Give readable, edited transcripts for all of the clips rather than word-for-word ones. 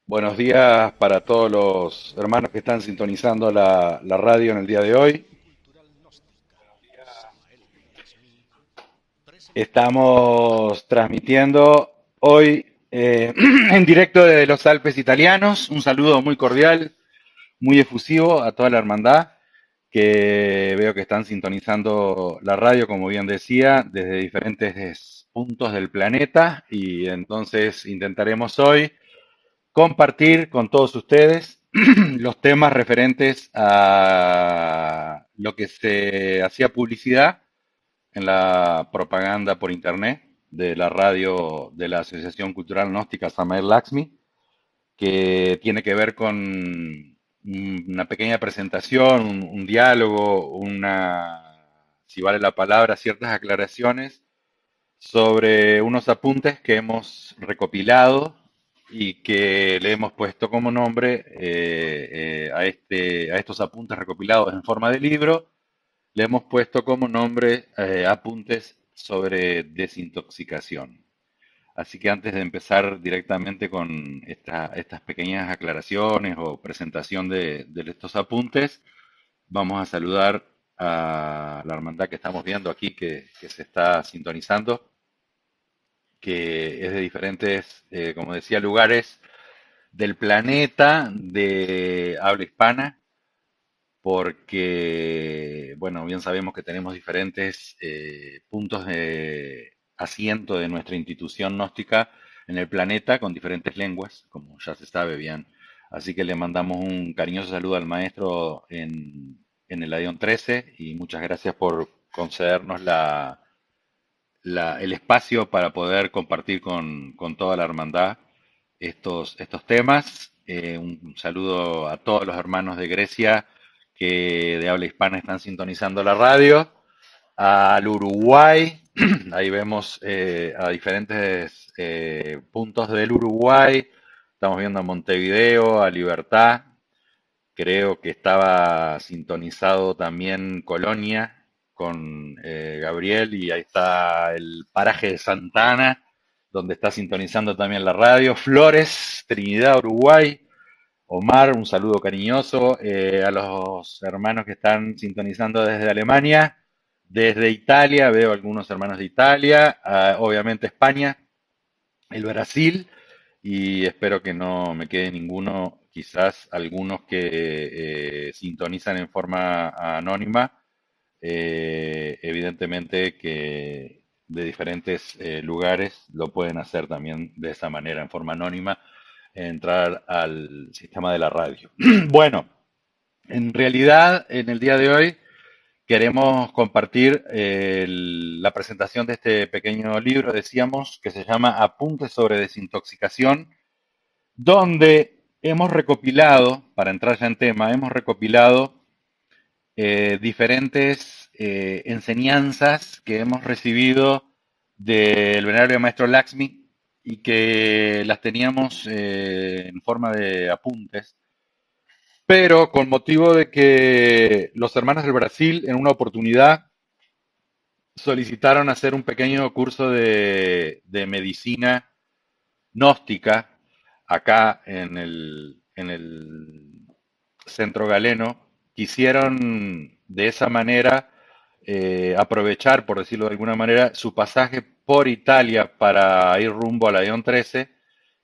Buenos días para todos los hermanos que están sintonizando la radio en el día de hoy. Estamos transmitiendo hoy en directo desde los Alpes italianos. Un saludo muy cordial, muy efusivo a toda la hermandad que veo que están sintonizando la radio, como bien decía, desde diferentes puntos del planeta. Y entonces intentaremos hoy compartir con todos ustedes los temas referentes a lo que se hacía publicidad en la propaganda por internet de la radio de la Asociación Cultural Gnóstica Samael Laxmi, que tiene que ver con una pequeña presentación, un diálogo, si vale la palabra, ciertas aclaraciones sobre unos apuntes que hemos recopilado y que le hemos puesto como nombre a estos apuntes recopilados en forma de libro, le hemos puesto como nombre apuntes sobre desintoxicación. Así que antes de empezar directamente con estas pequeñas aclaraciones o presentación de estos apuntes, vamos a saludar a la hermandad que estamos viendo aquí que se está sintonizando, que es de diferentes, como decía, lugares del planeta de habla hispana, porque, bueno, bien sabemos que tenemos diferentes puntos de asiento de nuestra institución gnóstica en el planeta con diferentes lenguas, como ya se sabe bien. Así que le mandamos un cariñoso saludo al maestro en el Adión 13 y muchas gracias por concedernos el espacio para poder compartir con toda la hermandad estos temas. Un saludo a todos los hermanos de Grecia que de habla hispana están sintonizando la radio, al Uruguay, ahí vemos a diferentes puntos del Uruguay, estamos viendo a Montevideo, a Libertad, creo que estaba sintonizado también Colonia con Gabriel y ahí está el paraje de Santana, donde está sintonizando también la radio. Flores, Trinidad, Uruguay. Omar, un saludo cariñoso a los hermanos que están sintonizando desde Alemania, desde Italia, veo algunos hermanos de Italia, obviamente España, el Brasil, y espero que no me quede ninguno, quizás algunos que sintonizan en forma anónima, evidentemente que de diferentes lugares lo pueden hacer también de esa manera, en forma anónima, entrar al sistema de la radio. Bueno, en realidad, en el día de hoy queremos compartir la presentación de este pequeño libro, decíamos, que se llama Apuntes sobre desintoxicación, donde hemos recopilado, para entrar ya en tema, hemos recopilado diferentes enseñanzas que hemos recibido del venerable maestro Laxmi y que las teníamos en forma de apuntes, pero con motivo de que los hermanos del Brasil en una oportunidad solicitaron hacer un pequeño curso de medicina gnóstica acá en el centro galeno, quisieron de esa manera aprovechar, por decirlo de alguna manera, su pasaje por Italia para ir rumbo a la Ion 13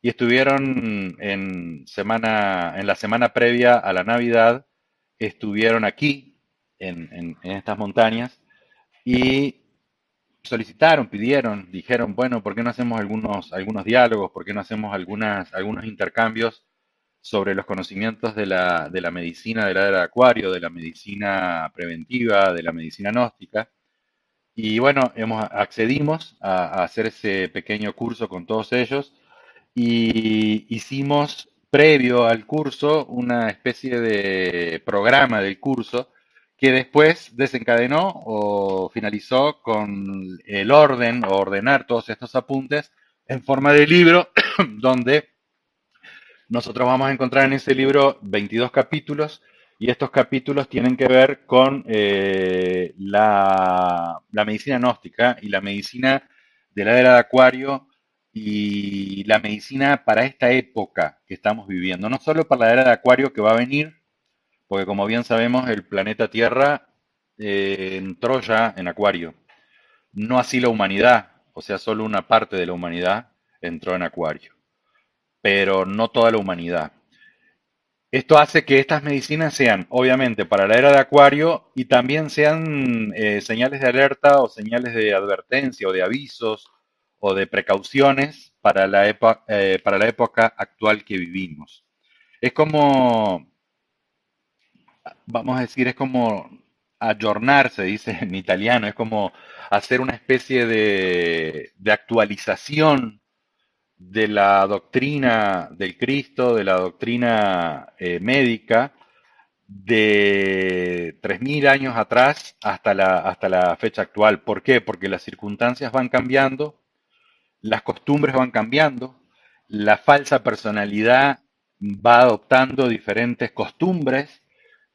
y estuvieron en la semana previa a la Navidad, estuvieron aquí en estas montañas y solicitaron, pidieron, dijeron, bueno, ¿por qué no hacemos algunos diálogos? ¿Por qué no hacemos algunos intercambios sobre los conocimientos de la medicina de la era de Acuario, de la medicina preventiva, de la medicina gnóstica? Y bueno, accedimos a hacer ese pequeño curso con todos ellos y hicimos previo al curso una especie de programa del curso que después desencadenó o finalizó con el orden o ordenar todos estos apuntes en forma de libro donde nosotros vamos a encontrar en ese libro 22 capítulos y estos capítulos tienen que ver con la medicina gnóstica y la medicina de la era de Acuario y la medicina para esta época que estamos viviendo, no solo para la era de Acuario que va a venir, porque como bien sabemos, el planeta Tierra entró ya en Acuario, no así la humanidad, o sea, solo una parte de la humanidad entró en Acuario, pero no toda la humanidad. Esto hace que estas medicinas sean, obviamente, para la era de Acuario y también sean señales de alerta o señales de advertencia o de avisos o de precauciones para la época actual que vivimos. Es como, vamos a decir, es como ayornarse, dice en italiano, es como hacer una especie de actualización de la doctrina del Cristo, de la doctrina médica, de 3.000 años atrás hasta la fecha actual. ¿Por qué? Porque las circunstancias van cambiando, las costumbres van cambiando, la falsa personalidad va adoptando diferentes costumbres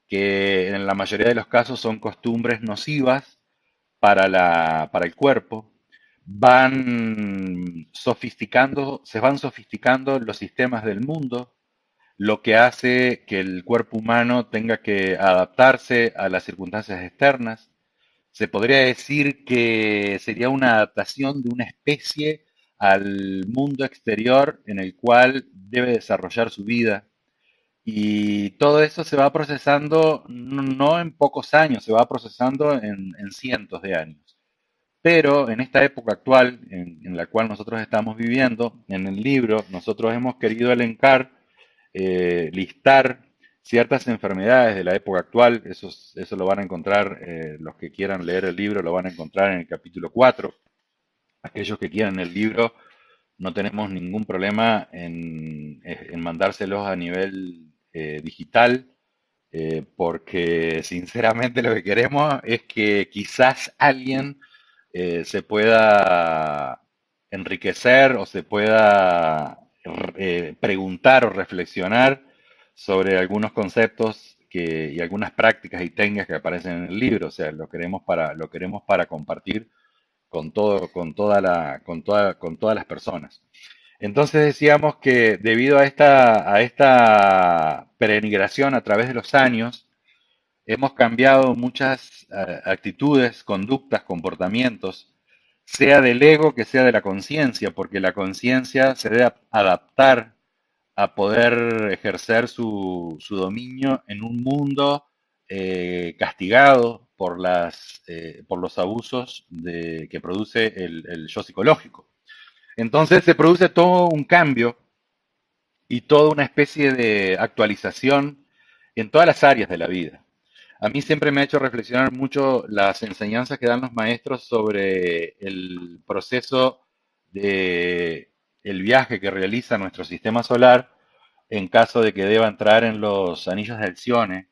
que en la mayoría de los casos son costumbres nocivas para el cuerpo. Se van sofisticando los sistemas del mundo, lo que hace que el cuerpo humano tenga que adaptarse a las circunstancias externas. Se podría decir que sería una adaptación de una especie al mundo exterior en el cual debe desarrollar su vida. Y todo eso se va procesando no en pocos años, se va procesando en cientos de años. Pero en esta época actual en la cual nosotros estamos viviendo, en el libro nosotros hemos querido elencar, listar ciertas enfermedades de la época actual. Eso lo van a encontrar, los que quieran leer el libro lo van a encontrar en el capítulo 4. Aquellos que quieran el libro, no tenemos ningún problema en mandárselos a nivel digital, porque sinceramente lo que queremos es que quizás alguien se pueda enriquecer o se pueda preguntar o reflexionar sobre algunos conceptos y algunas prácticas y técnicas que aparecen en el libro. O sea, lo queremos para compartir con todo, con todas las personas. Entonces decíamos que debido a esta peregrinación a través de los años, hemos cambiado muchas actitudes, conductas, comportamientos, sea del ego que sea de la conciencia, porque la conciencia se debe adaptar a poder ejercer su dominio en un mundo castigado por los abusos que produce el yo psicológico. Entonces se produce todo un cambio y toda una especie de actualización en todas las áreas de la vida. A mí siempre me ha hecho reflexionar mucho las enseñanzas que dan los maestros sobre el proceso de el viaje que realiza nuestro sistema solar en caso de que deba entrar en los anillos de Alcione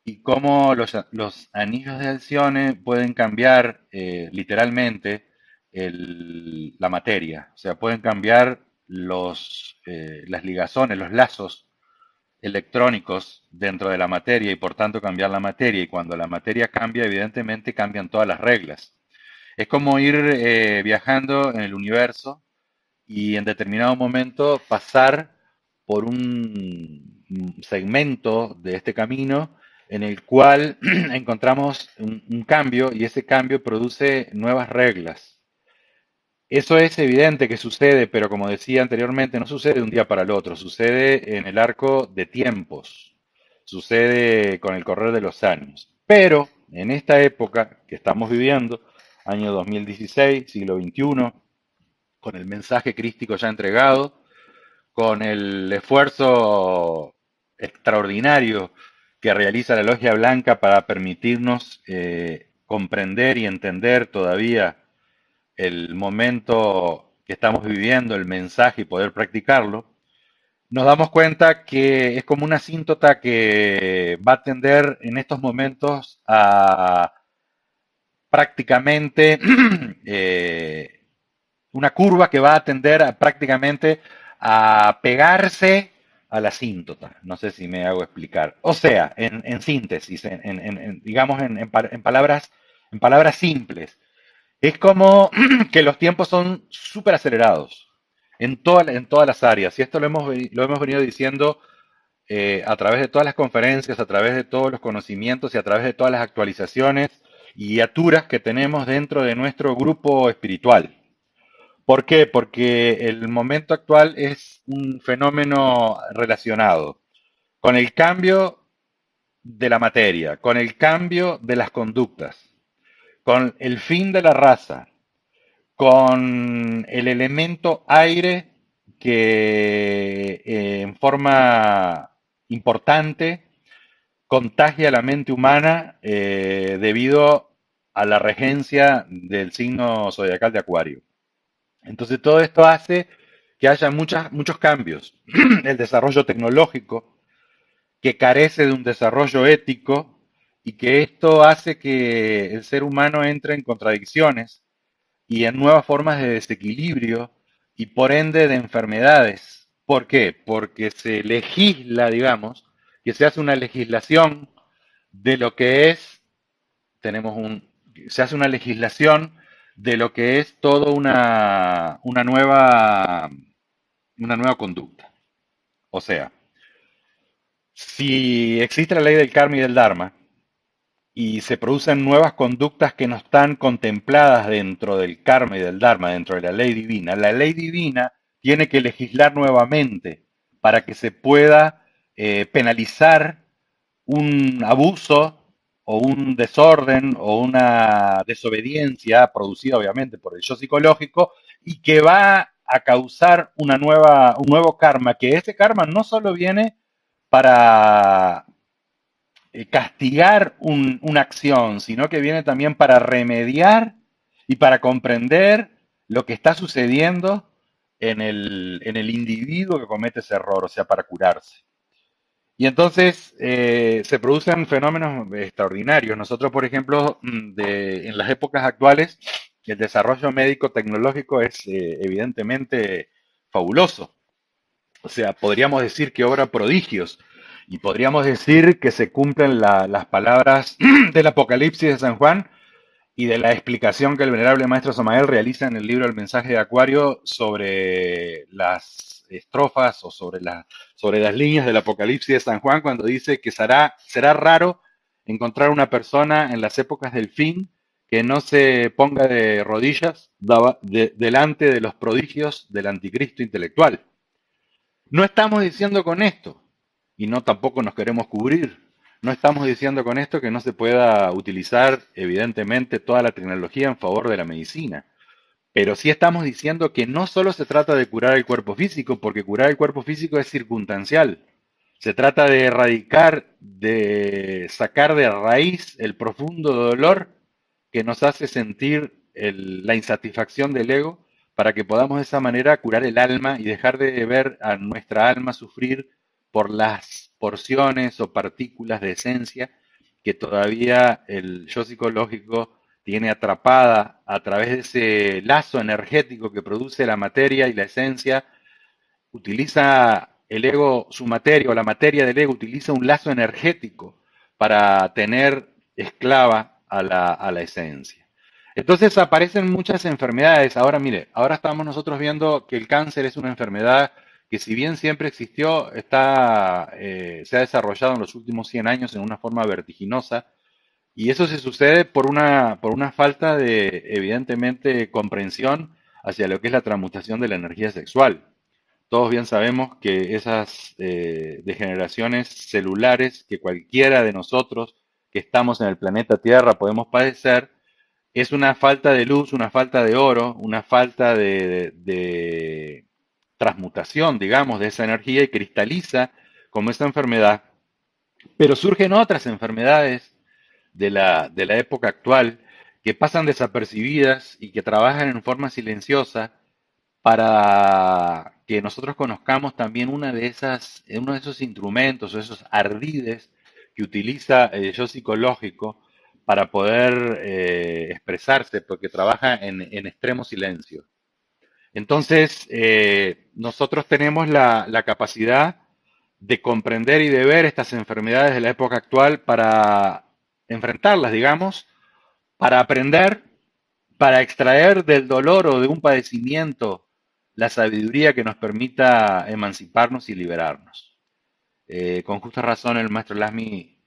y cómo los anillos de Alcione pueden cambiar literalmente la materia, o sea, pueden cambiar las ligazones, los lazos electrónicos dentro de la materia y por tanto cambiar la materia. Y cuando la materia cambia, evidentemente cambian todas las reglas. Es como ir viajando en el universo y en determinado momento pasar por un segmento de este camino en el cual encontramos un cambio y ese cambio produce nuevas reglas. Eso es evidente que sucede, pero como decía anteriormente, no sucede de un día para el otro, sucede en el arco de tiempos, sucede con el correr de los años. Pero en esta época que estamos viviendo, año 2016, siglo XXI, con el mensaje crístico ya entregado, con el esfuerzo extraordinario que realiza la Logia Blanca para permitirnos comprender y entender todavía el momento que estamos viviendo, el mensaje y poder practicarlo, nos damos cuenta que es como una asíntota que va a tender en estos momentos a prácticamente una curva que va a tender a prácticamente a pegarse a la asíntota. No sé si me hago explicar. O sea, en síntesis, digamos en palabras simples, es como que los tiempos son súper acelerados. en todas las áreas. Y esto lo hemos venido diciendo a través de todas las conferencias, a través de todos los conocimientos y a través de todas las actualizaciones y guiaturas que tenemos dentro de nuestro grupo espiritual. ¿Por qué? Porque el momento actual es un fenómeno relacionado con el cambio de la materia, con el cambio de las conductas, con el fin de la raza, con el elemento aire que en forma importante contagia la mente humana debido a la regencia del signo zodiacal de Acuario. Entonces todo esto hace que haya muchos cambios. El desarrollo tecnológico, que carece de un desarrollo ético y que esto hace que el ser humano entre en contradicciones y en nuevas formas de desequilibrio y por ende de enfermedades. ¿Por qué? Porque se legisla, digamos, que se hace una legislación de lo que es, tenemos un, se hace una legislación de lo que es toda una nueva conducta. O sea, si existe la ley del karma y del dharma y se producen nuevas conductas que no están contempladas dentro del karma y del dharma, dentro de la ley divina tiene que legislar nuevamente para que se pueda penalizar un abuso o un desorden o una desobediencia producida obviamente por el yo psicológico y que va a causar un nuevo karma, que ese karma no solo viene para castigar una acción, sino que viene también para remediar y para comprender lo que está sucediendo en el individuo que comete ese error, o sea, para curarse. Y entonces se producen fenómenos extraordinarios. Nosotros, por ejemplo, en las épocas actuales, el desarrollo médico tecnológico es evidentemente fabuloso. O sea, podríamos decir que obra prodigios y podríamos decir que se cumplen las palabras del Apocalipsis de San Juan y de la explicación que el venerable maestro Samael realiza en el libro El mensaje de Acuario sobre las estrofas o sobre las líneas del Apocalipsis de San Juan cuando dice que será raro encontrar una persona en las épocas del fin que no se ponga de rodillas delante de los prodigios del anticristo intelectual. No estamos diciendo con esto, y no tampoco nos queremos cubrir, no estamos diciendo con esto que no se pueda utilizar evidentemente toda la tecnología en favor de la medicina, pero sí estamos diciendo que no solo se trata de curar el cuerpo físico, porque curar el cuerpo físico es circunstancial. Se trata de erradicar, de sacar de raíz el profundo dolor que nos hace sentir la insatisfacción del ego para que podamos de esa manera curar el alma y dejar de ver a nuestra alma sufrir por las porciones o partículas de esencia que todavía el yo psicológico tiene atrapada a través de ese lazo energético que produce la materia y la esencia. Utiliza el ego, su materia o la materia del ego utiliza un lazo energético para tener esclava a la esencia. Entonces aparecen muchas enfermedades. Ahora mire, ahora estamos nosotros viendo que el cáncer es una enfermedad que si bien siempre existió, se ha desarrollado en los últimos 100 años en una forma vertiginosa. Y eso se sucede por una falta de, evidentemente, comprensión hacia lo que es la transmutación de la energía sexual. Todos bien sabemos que esas degeneraciones celulares que cualquiera de nosotros que estamos en el planeta Tierra podemos padecer, es una falta de luz, una falta de oro, una falta de transmutación, digamos, de esa energía y cristaliza como esta enfermedad. Pero surgen otras enfermedades de la época actual que pasan desapercibidas y que trabajan en forma silenciosa para que nosotros conozcamos también uno de esos instrumentos o esos ardides que utiliza el yo psicológico para poder expresarse, porque trabaja en extremo silencio. Entonces, nosotros tenemos la capacidad de comprender y de ver estas enfermedades de la época actual para enfrentarlas, digamos, para aprender, para extraer del dolor o de un padecimiento la sabiduría que nos permita emanciparnos y liberarnos. Con justa razón el maestro Lasmi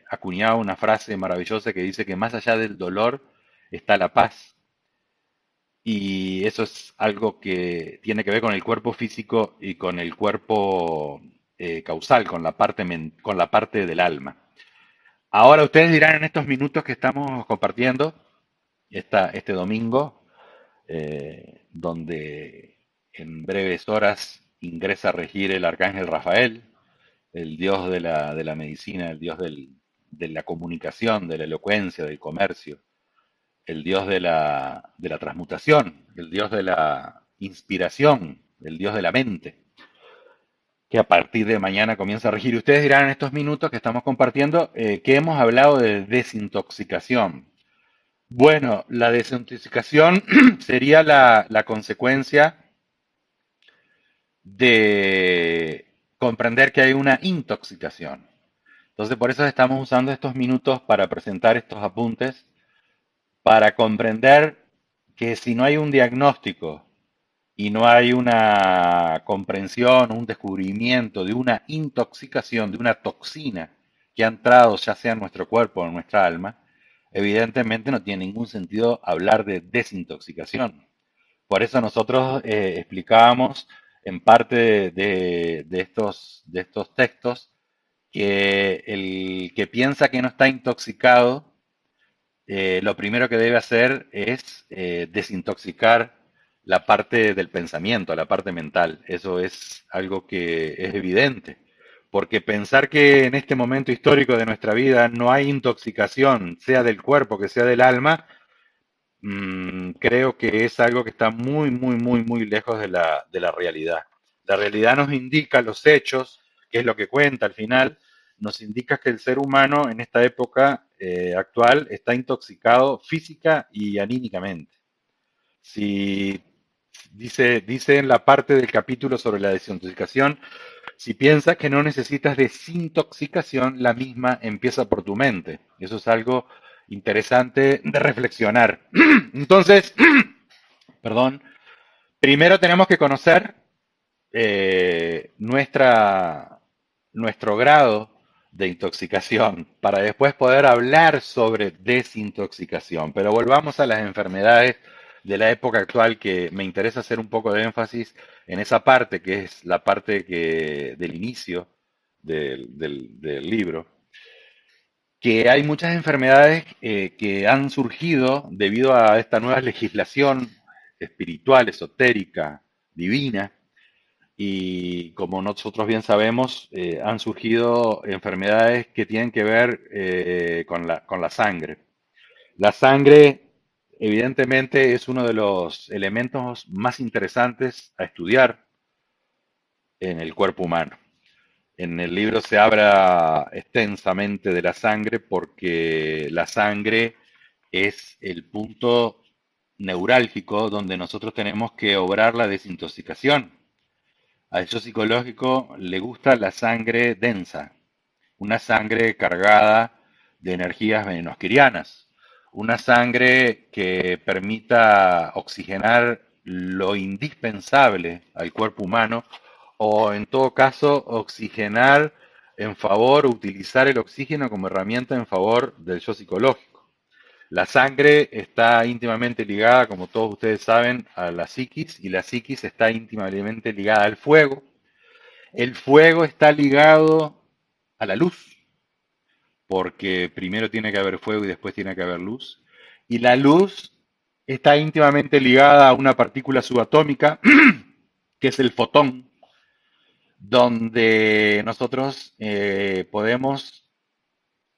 acuñaba una frase maravillosa que dice que más allá del dolor está la paz. Y eso es algo que tiene que ver con el cuerpo físico y con el cuerpo causal, con la parte del alma. Ahora ustedes dirán en estos minutos que estamos compartiendo este domingo, donde en breves horas ingresa a regir el arcángel Rafael, el dios de la medicina, el dios de la comunicación, de la elocuencia, del comercio, el dios de la transmutación, el dios de la inspiración, el dios de la mente, que a partir de mañana comienza a regir. Y ustedes dirán en estos minutos que estamos compartiendo que hemos hablado de desintoxicación. Bueno, la desintoxicación sería la consecuencia de comprender que hay una intoxicación. Entonces, por eso estamos usando estos minutos para presentar estos apuntes, para comprender que si no hay un diagnóstico y no hay una comprensión, un descubrimiento de una intoxicación, de una toxina que ha entrado ya sea en nuestro cuerpo o en nuestra alma, evidentemente no tiene ningún sentido hablar de desintoxicación. Por eso nosotros explicábamos en parte de estos textos que el que piensa que no está intoxicado, lo primero que debe hacer es desintoxicar la parte del pensamiento, la parte mental. Eso es algo que es evidente. Porque pensar que en este momento histórico de nuestra vida no hay intoxicación, sea del cuerpo que sea del alma, creo que es algo que está muy, muy, muy, muy lejos de la realidad. La realidad nos indica los hechos, que es lo que cuenta al final, nos indica que el ser humano en esta época actual está intoxicado física y anímicamente. Si dice en la parte del capítulo sobre la desintoxicación, si piensas que no necesitas desintoxicación, la misma empieza por tu mente. Eso es algo interesante de reflexionar. Entonces, perdón, primero tenemos que conocer nuestro grado de intoxicación para después poder hablar sobre desintoxicación. Pero volvamos a las enfermedades de la época actual, que me interesa hacer un poco de énfasis en esa parte que es la parte del inicio del libro, que hay muchas enfermedades que han surgido debido a esta nueva legislación espiritual, esotérica, divina, y como nosotros bien sabemos, han surgido enfermedades que tienen que ver con la sangre. La sangre, evidentemente, es uno de los elementos más interesantes a estudiar en el cuerpo humano. En el libro se habla extensamente de la sangre porque la sangre es el punto neurálgico donde nosotros tenemos que obrar la desintoxicación. A eso psicológico le gusta la sangre densa, una sangre cargada de energías venenoquirianas, una sangre que permita oxigenar lo indispensable al cuerpo humano o en todo caso oxigenar en favor, utilizar el oxígeno como herramienta en favor del yo psicológico. La sangre está íntimamente ligada, como todos ustedes saben, a la psiquis y la psiquis está íntimamente ligada al fuego. El fuego está ligado a la luz, porque primero tiene que haber fuego y después tiene que haber luz. Y la luz está íntimamente ligada a una partícula subatómica, que es el fotón, donde nosotros podemos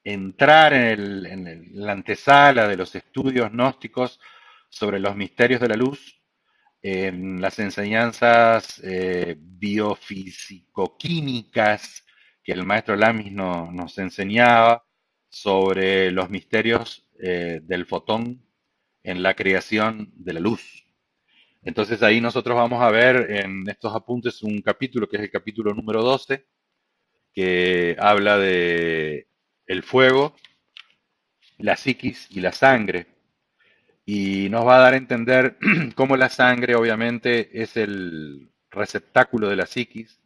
entrar en la antesala de los estudios gnósticos sobre los misterios de la luz, en las enseñanzas biofísico-químicas que el maestro Lamis nos enseñaba sobre los misterios del fotón en la creación de la luz. Entonces ahí nosotros vamos a ver en estos apuntes un capítulo que es el capítulo número 12, que habla de el fuego, la psiquis y la sangre. y nos va a dar a entender cómo la sangre obviamente es el receptáculo de la psiquis,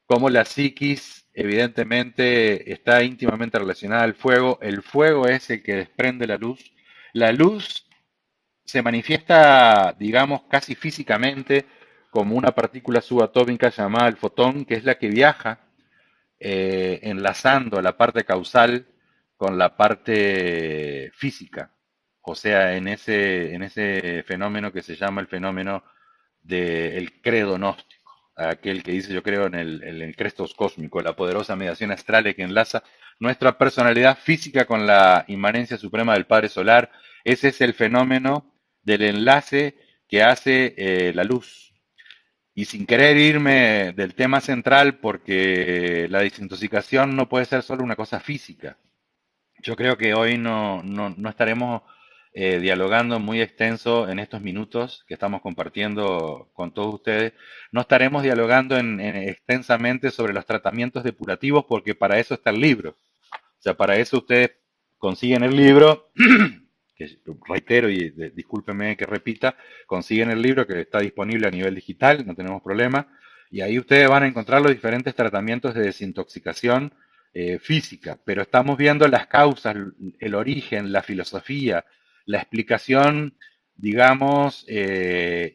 cómo la psiquis evidentemente está íntimamente relacionada al fuego, el fuego es el que desprende la luz se manifiesta, digamos, casi físicamente como una partícula subatómica llamada el fotón, que es la que viaja enlazando la parte causal con la parte física. O sea, en ese fenómeno que se llama el fenómeno del credo gnóstico, aquel que dice yo creo en el crestos cósmico, la poderosa mediación astral que enlaza nuestra personalidad física con la inmanencia suprema del Padre Solar. Ese es el fenómeno del enlace que hace la luz. Y sin querer irme del tema central, porque la desintoxicación no puede ser solo una cosa física. Yo creo que hoy no estaremos dialogando muy extenso en estos minutos que estamos compartiendo con todos ustedes. No estaremos dialogando extensamente sobre los tratamientos depurativos porque para eso está el libro. O sea, para eso ustedes consiguen el libro, que reitero y discúlpeme que repita, consiguen el libro que está disponible a nivel digital, no tenemos problema, y ahí ustedes van a encontrar los diferentes tratamientos de desintoxicación física, pero estamos viendo las causas, el origen, la filosofía, la explicación, digamos,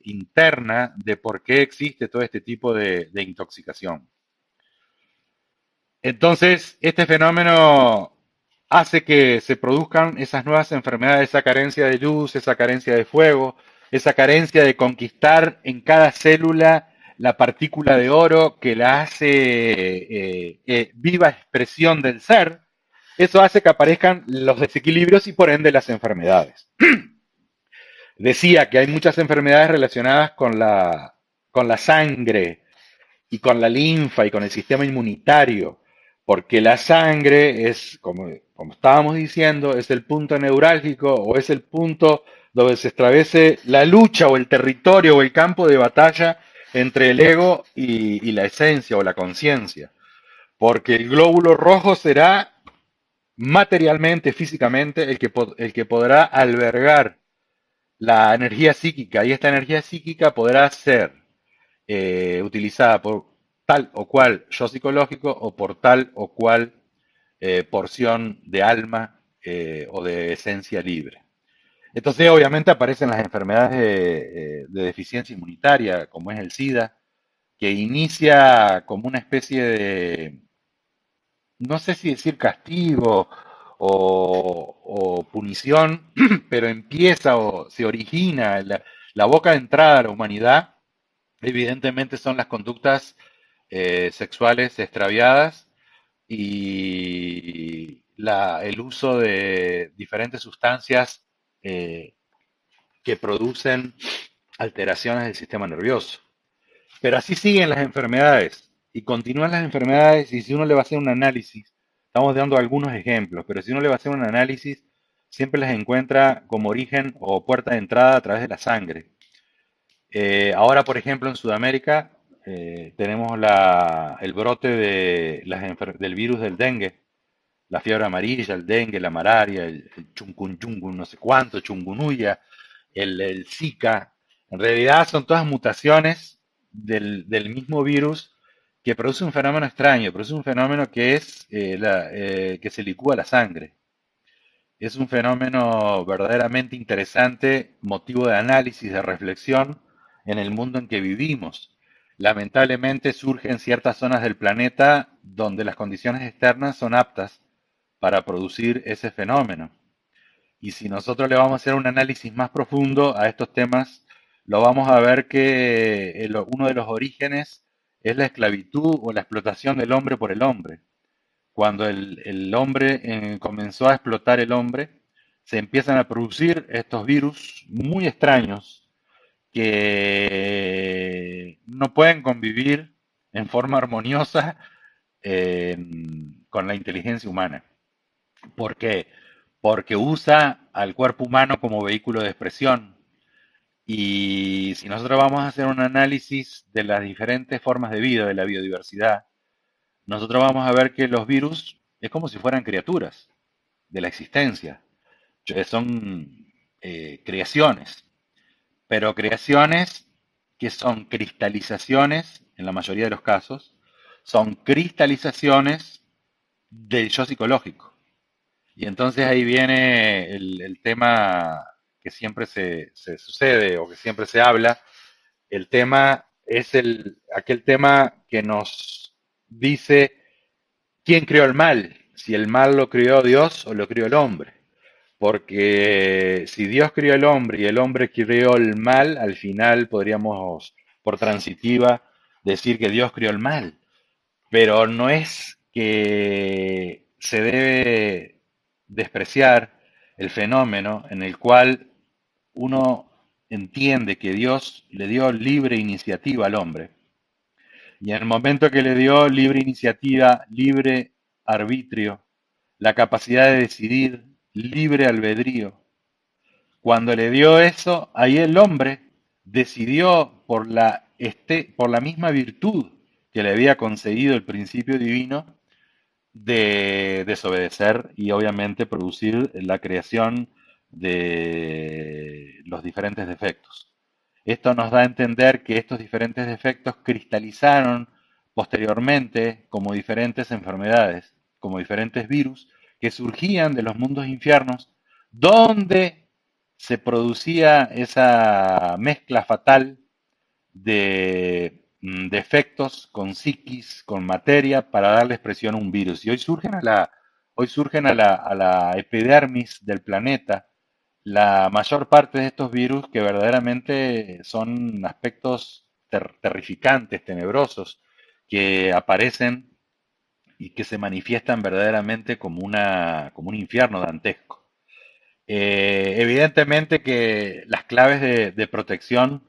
interna de por qué existe todo este tipo de intoxicación. Entonces, este fenómeno hace que se produzcan esas nuevas enfermedades, esa carencia de luz, esa carencia de fuego, esa carencia de conquistar en cada célula la partícula de oro que la hace viva expresión del ser. Eso hace que aparezcan los desequilibrios y por ende las enfermedades. Decía que hay muchas enfermedades relacionadas con la sangre, y con la linfa y con el sistema inmunitario, porque la sangre es, como estábamos diciendo, es el punto neurálgico o es el punto donde se establece la lucha o el territorio o el campo de batalla entre el ego y la esencia o la conciencia, porque el glóbulo rojo será materialmente, físicamente, el que podrá albergar la energía psíquica y esta energía psíquica podrá ser utilizada por tal o cual yo psicológico o por tal o cual porción de alma o de esencia libre. Entonces, obviamente, aparecen las enfermedades de deficiencia inmunitaria, como es el SIDA, que inicia como una especie de, no sé si decir castigo o punición, pero empieza o se origina la boca de entrada a la humanidad. Evidentemente son las conductas sexuales extraviadas y el uso de diferentes sustancias eh, que producen alteraciones del sistema nervioso. Pero así siguen las enfermedades y continúan las enfermedades y si uno le va a hacer un análisis, estamos dando algunos ejemplos, pero si uno le va a hacer un análisis, siempre las encuentra como origen o puerta de entrada a través de la sangre. Ahora, por ejemplo, en Sudamérica tenemos el brote del virus del dengue, la fiebre amarilla, el dengue, la malaria, el chungunchungun, no sé cuánto, chungunuya, el Zika. En realidad son todas mutaciones del mismo virus que produce un fenómeno extraño, produce un fenómeno que es que se licúa la sangre. Es un fenómeno verdaderamente interesante, motivo de análisis, de reflexión en el mundo en que vivimos. Lamentablemente surge en ciertas zonas del planeta donde las condiciones externas son aptas para producir ese fenómeno. Y si nosotros le vamos a hacer un análisis más profundo a estos temas, lo vamos a ver que uno de los orígenes es la esclavitud o la explotación del hombre por el hombre. Cuando el hombre comenzó a explotar el hombre, se empiezan a producir estos virus muy extraños que no pueden convivir en forma armoniosa eh, con la inteligencia humana. ¿Por qué? Porque usa al cuerpo humano como vehículo de expresión. Y si nosotros vamos a hacer un análisis de las diferentes formas de vida, de la biodiversidad, nosotros vamos a ver que los virus es como si fueran criaturas de la existencia. Son creaciones, pero creaciones que son cristalizaciones, en la mayoría de los casos, son cristalizaciones del yo psicológico. Y entonces ahí viene el tema que siempre se sucede o que siempre se habla. El tema es aquel tema que nos dice quién creó el mal, si el mal lo creó Dios o lo creó el hombre. Porque si Dios creó el hombre y el hombre creó el mal, al final podríamos, por transitiva, decir que Dios creó el mal. Pero no es que se debe despreciar el fenómeno en el cual uno entiende que Dios le dio libre iniciativa al hombre. Y en el momento que le dio libre iniciativa, libre arbitrio, la capacidad de decidir, libre albedrío, cuando le dio eso, ahí el hombre decidió por la misma virtud que le había concedido el principio divino de desobedecer y obviamente producir la creación de los diferentes defectos. Esto nos da a entender que estos diferentes defectos cristalizaron posteriormente como diferentes enfermedades, como diferentes virus que surgían de los mundos infiernos, donde se producía esa mezcla fatal de defectos con psiquis, con materia, para darle expresión a un virus. Y hoy surgen a la epidermis del planeta la mayor parte de estos virus que verdaderamente son aspectos terrificantes, tenebrosos, que aparecen y que se manifiestan verdaderamente como, como un infierno dantesco. Evidentemente que las claves de protección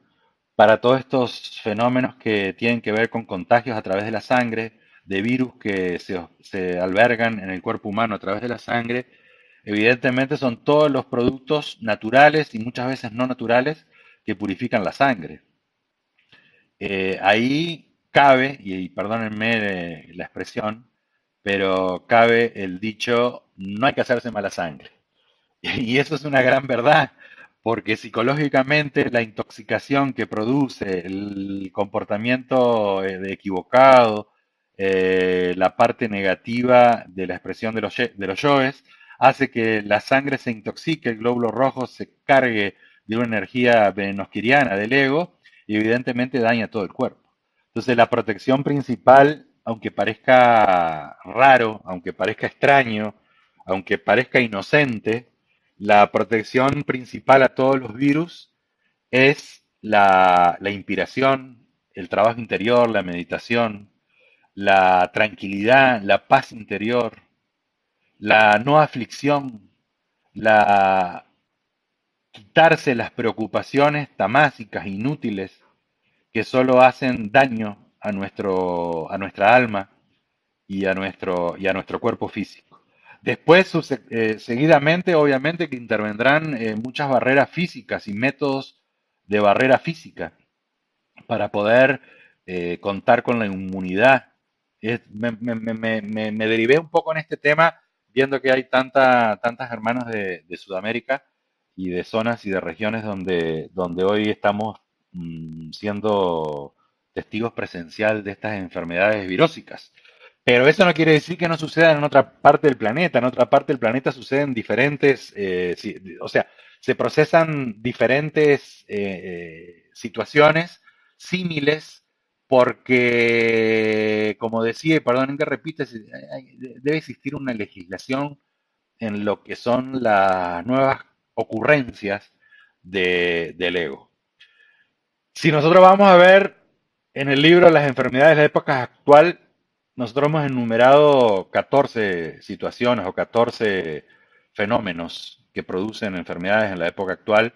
para todos estos fenómenos que tienen que ver con contagios a través de la sangre, de virus que se albergan en el cuerpo humano a través de la sangre, evidentemente son todos los productos naturales y muchas veces no naturales que purifican la sangre. Ahí cabe, y perdónenme la expresión, pero cabe el dicho, no hay que hacerse mala sangre. Y eso es una gran verdad, porque psicológicamente la intoxicación que produce el comportamiento de equivocado, la parte negativa de la expresión de los yoes, hace que la sangre se intoxique, el glóbulo rojo se cargue de una energía venenosquiriana del ego y evidentemente daña todo el cuerpo. Entonces la protección principal, aunque parezca raro, aunque parezca extraño, aunque parezca inocente, la protección principal a todos los virus es la inspiración, el trabajo interior, la meditación, la tranquilidad, la paz interior, la no aflicción, la quitarse las preocupaciones tamásicas, inútiles, que solo hacen daño a nuestra alma y a nuestro cuerpo físico. Después, seguidamente, obviamente que intervendrán muchas barreras físicas y métodos de barrera física para poder contar con la inmunidad. Me derivé un poco en este tema viendo que hay tantas hermanos de Sudamérica y de zonas y de regiones donde hoy estamos siendo testigos presencial de estas enfermedades virósicas. Pero eso no quiere decir que no suceda en otra parte del planeta. En otra parte del planeta suceden diferentes, o sea, se procesan diferentes situaciones símiles porque, como decía, y perdonen que repite, debe existir una legislación en lo que son las nuevas ocurrencias del ego. Si nosotros vamos a ver en el libro las enfermedades de la época actual, nosotros hemos enumerado 14 situaciones o 14 fenómenos que producen enfermedades en la época actual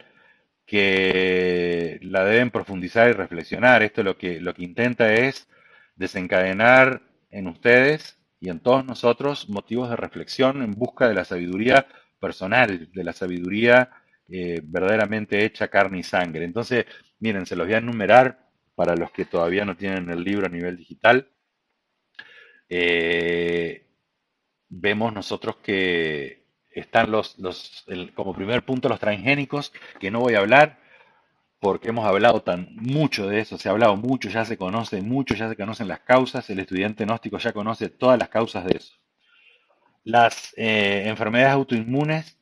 que la deben profundizar y reflexionar. Esto lo que intenta es desencadenar en ustedes y en todos nosotros motivos de reflexión en busca de la sabiduría personal, de la sabiduría verdaderamente hecha carne y sangre. Entonces, miren, se los voy a enumerar para los que todavía no tienen el libro a nivel digital. Eh, Vemos nosotros que están como primer punto los transgénicos, que no voy a hablar porque hemos hablado mucho de eso, se ha hablado mucho, ya se conoce mucho, ya se conocen las causas, el estudiante gnóstico ya conoce todas las causas de eso. Las enfermedades autoinmunes,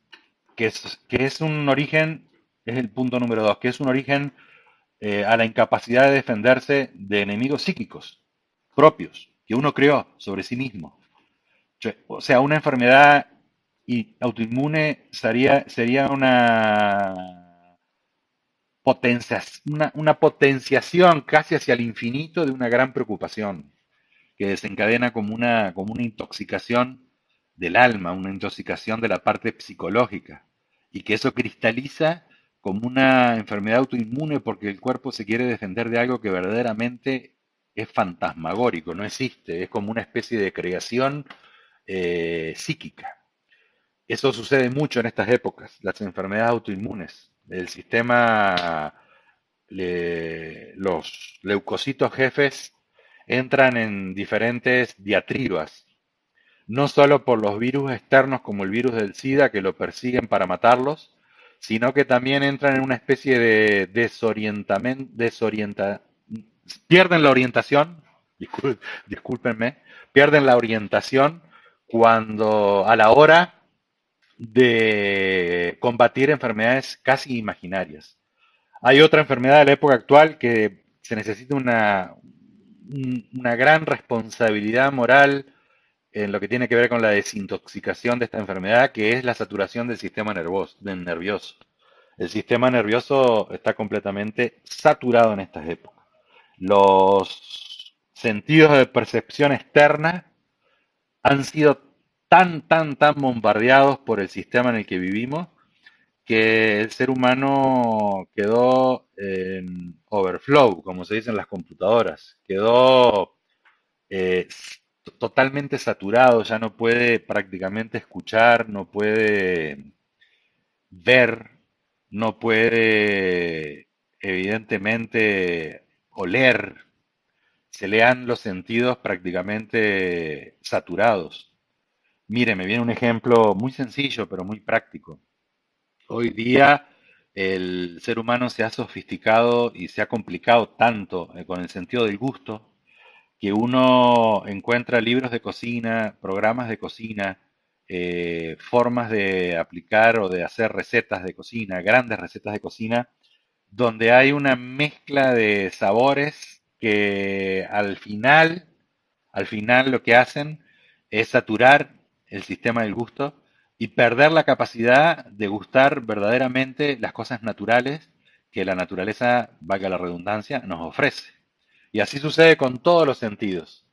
que es un origen, es el punto número dos, que es un origen a la incapacidad de defenderse de enemigos psíquicos propios que uno creó sobre sí mismo. O sea, una enfermedad autoinmune sería una potenciación casi hacia el infinito de una gran preocupación que desencadena como una intoxicación del alma, una intoxicación de la parte psicológica, y que eso cristaliza como una enfermedad autoinmune porque el cuerpo se quiere defender de algo que verdaderamente es fantasmagórico, no existe, es como una especie de creación psíquica. Eso sucede mucho en estas épocas, las enfermedades autoinmunes. El sistema, los leucocitos jefes entran en diferentes diatribas, no solo por los virus externos como el virus del SIDA que lo persiguen para matarlos, sino que también entran en una especie de pierden la orientación, discúlpenme, pierden la orientación cuando a la hora de combatir enfermedades casi imaginarias. Hay otra enfermedad de la época actual que se necesita una gran responsabilidad moral en lo que tiene que ver con la desintoxicación de esta enfermedad, que es la saturación del sistema nervioso. El sistema nervioso está completamente saturado en estas épocas. Los sentidos de percepción externa han sido tan bombardeados por el sistema en el que vivimos que el ser humano quedó en overflow, como se dice en las computadoras, quedó eh, totalmente saturado, ya no puede prácticamente escuchar, no puede ver, no puede evidentemente oler, se le han los sentidos prácticamente saturados. Mire, me viene un ejemplo muy sencillo, pero muy práctico. Hoy día el ser humano se ha sofisticado y se ha complicado tanto con el sentido del gusto que uno encuentra libros de cocina, programas de cocina, formas de aplicar o de hacer recetas de cocina, grandes recetas de cocina, donde hay una mezcla de sabores que al final lo que hacen es saturar el sistema del gusto y perder la capacidad de gustar verdaderamente las cosas naturales que la naturaleza, valga la redundancia, nos ofrece. Y así sucede con todos los sentidos.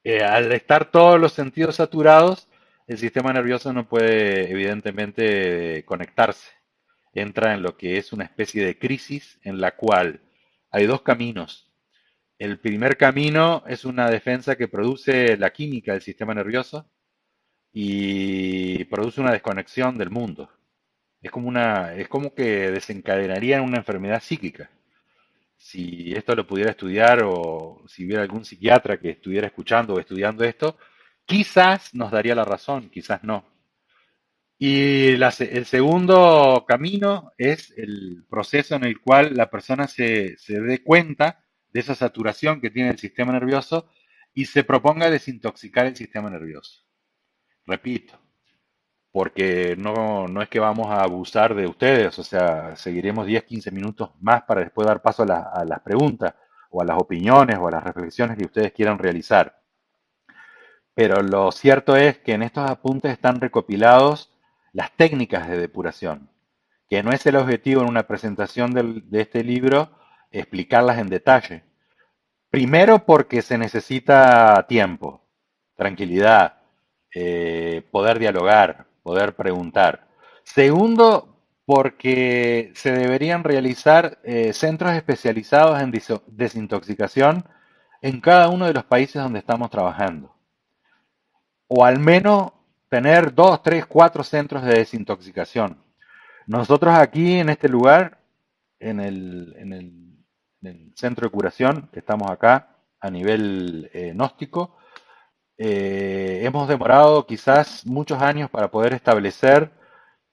Al estar todos los sentidos saturados, el sistema nervioso no puede evidentemente conectarse. Entra en lo que es una especie de crisis en la cual hay dos caminos. El primer camino es una defensa que produce la química del sistema nervioso y produce una desconexión del mundo. Es como que desencadenaría una enfermedad psíquica. Si esto lo pudiera estudiar o si hubiera algún psiquiatra que estuviera escuchando o estudiando esto, quizás nos daría la razón, quizás no. Y el segundo camino es el proceso en el cual la persona se dé cuenta de esa saturación que tiene el sistema nervioso y se proponga desintoxicar el sistema nervioso. Repito, porque no es que vamos a abusar de ustedes, o sea, seguiremos 10, 15 minutos más para después dar paso a las preguntas o a las opiniones o a las reflexiones que ustedes quieran realizar. Pero lo cierto es que en estos apuntes están recopilados las técnicas de depuración, que no es el objetivo en una presentación de este libro explicarlas en detalle. Primero porque se necesita tiempo, tranquilidad, poder dialogar, poder preguntar. Segundo, porque se deberían realizar centros especializados en desintoxicación en cada uno de los países donde estamos trabajando. O al menos tener 2, 3, 4 centros de desintoxicación. Nosotros aquí en este lugar, en el centro de curación, que estamos acá a nivel gnóstico, hemos demorado quizás muchos años para poder establecer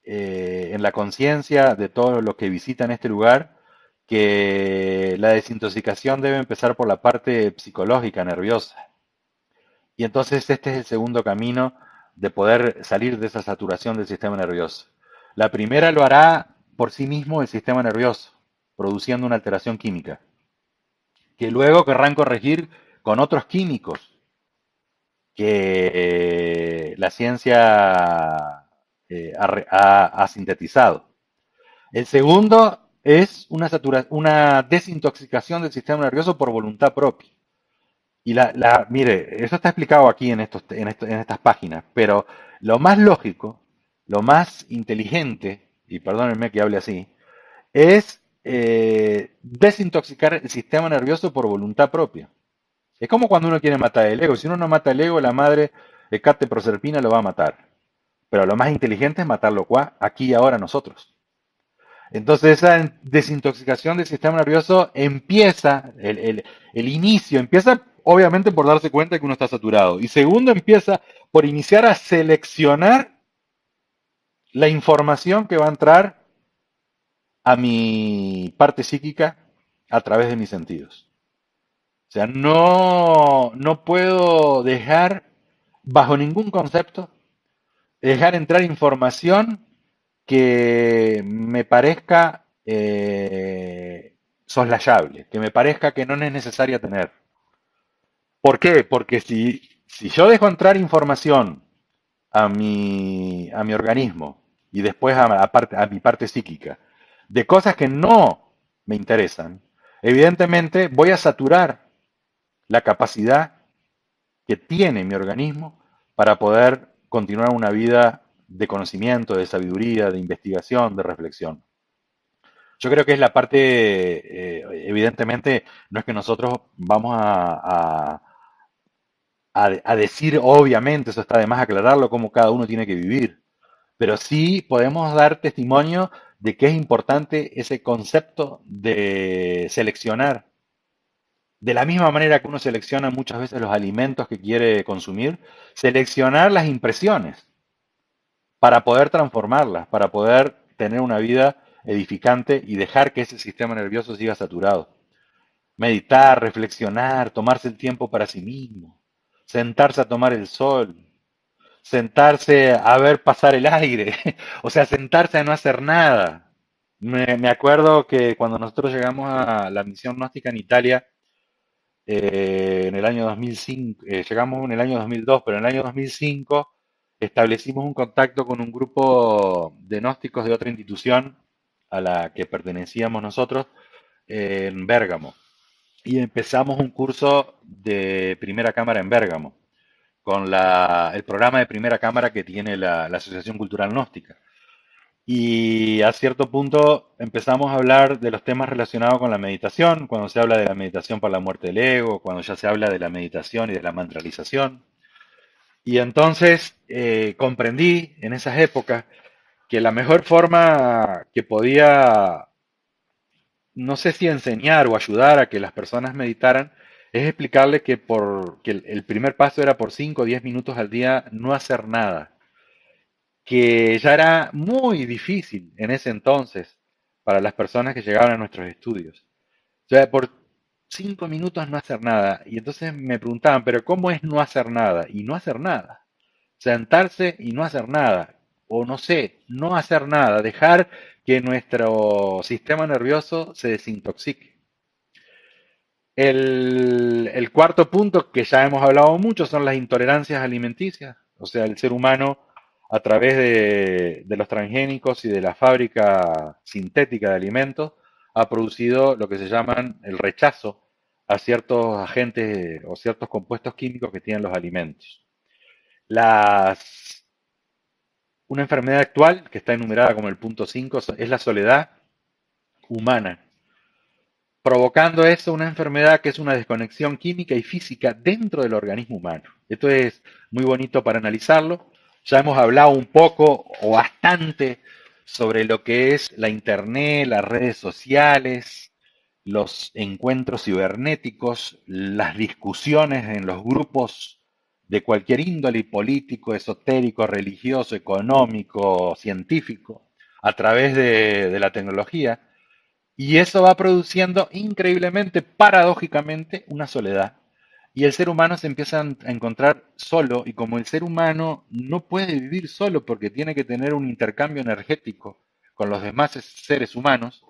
en la conciencia de todos los que visitan este lugar que la desintoxicación debe empezar por la parte psicológica, nerviosa. Y entonces este es el segundo camino de poder salir de esa saturación del sistema nervioso. La primera lo hará por sí mismo el sistema nervioso, produciendo una alteración química, que luego querrán corregir con otros químicos que la ciencia ha sintetizado. El segundo es una desintoxicación del sistema nervioso por voluntad propia. Y mire, eso está explicado aquí en estas páginas, pero lo más lógico, lo más inteligente, y perdónenme que hable así, es desintoxicar el sistema nervioso por voluntad propia. Es como cuando uno quiere matar el ego. Si uno no mata el ego, la madre de Proserpina lo va a matar. Pero lo más inteligente es matarlo aquí y ahora nosotros. Entonces esa desintoxicación del sistema nervioso empieza, el inicio empieza obviamente por darse cuenta que uno está saturado. Y segundo, empieza por iniciar a seleccionar la información que va a entrar a mi parte psíquica a través de mis sentidos. O sea, no puedo dejar, bajo ningún concepto, dejar entrar información que me parezca soslayable, que me parezca que no es necesaria tener. ¿Por qué? Porque si yo dejo entrar información a mi organismo y después a mi parte psíquica de cosas que no me interesan, evidentemente voy a saturar la capacidad que tiene mi organismo para poder continuar una vida de conocimiento, de sabiduría, de investigación, de reflexión. Yo creo que es la parte, evidentemente, no es que nosotros vamos a decir, obviamente, eso está de más aclararlo, cómo cada uno tiene que vivir, pero sí podemos dar testimonio de que es importante ese concepto de seleccionar. De la misma manera que uno selecciona muchas veces los alimentos que quiere consumir, seleccionar las impresiones para poder transformarlas, para poder tener una vida edificante y dejar que ese sistema nervioso siga saturado. Meditar, reflexionar, tomarse el tiempo para sí mismo, sentarse a tomar el sol, sentarse a ver pasar el aire, o sea, sentarse a no hacer nada. Me acuerdo que cuando nosotros llegamos a la misión gnóstica en Italia, en el año 2005, llegamos en el año 2002, pero en el año 2005 establecimos un contacto con un grupo de gnósticos de otra institución a la que pertenecíamos nosotros en Bérgamo. Y empezamos un curso de primera cámara en Bérgamo, con el programa de primera cámara que tiene la Asociación Cultural Gnóstica. Y a cierto punto empezamos a hablar de los temas relacionados con la meditación, cuando se habla de la meditación para la muerte del ego, cuando ya se habla de la meditación y de la mantralización. Y entonces comprendí en esas épocas que la mejor forma que podía, no sé si enseñar o ayudar a que las personas meditaran, es explicarles que el primer paso era por 5 o 10 minutos al día no hacer nada, que ya era muy difícil en ese entonces para las personas que llegaban a nuestros estudios. O sea, por 5 minutos no hacer nada. Y entonces me preguntaban, pero ¿cómo es no hacer nada? Y no hacer nada. Sentarse y no hacer nada. O no sé, no hacer nada. Dejar que nuestro sistema nervioso se desintoxique. El cuarto punto, que ya hemos hablado mucho, son las intolerancias alimenticias. O sea, el ser humano, a través de los transgénicos y de la fábrica sintética de alimentos, ha producido lo que se llaman el rechazo a ciertos agentes o ciertos compuestos químicos que tienen los alimentos. Una enfermedad actual, que está enumerada como el punto 5, es la soledad humana, provocando eso una enfermedad que es una desconexión química y física dentro del organismo humano. Esto es muy bonito para analizarlo. Ya hemos hablado un poco o bastante sobre lo que es la internet, las redes sociales, los encuentros cibernéticos, las discusiones en los grupos de cualquier índole político, esotérico, religioso, económico, científico, a través de la tecnología. Y eso va produciendo increíblemente, paradójicamente, una soledad. Y el ser humano se empieza a encontrar solo, y como el ser humano no puede vivir solo porque tiene que tener un intercambio energético con los demás seres humanos,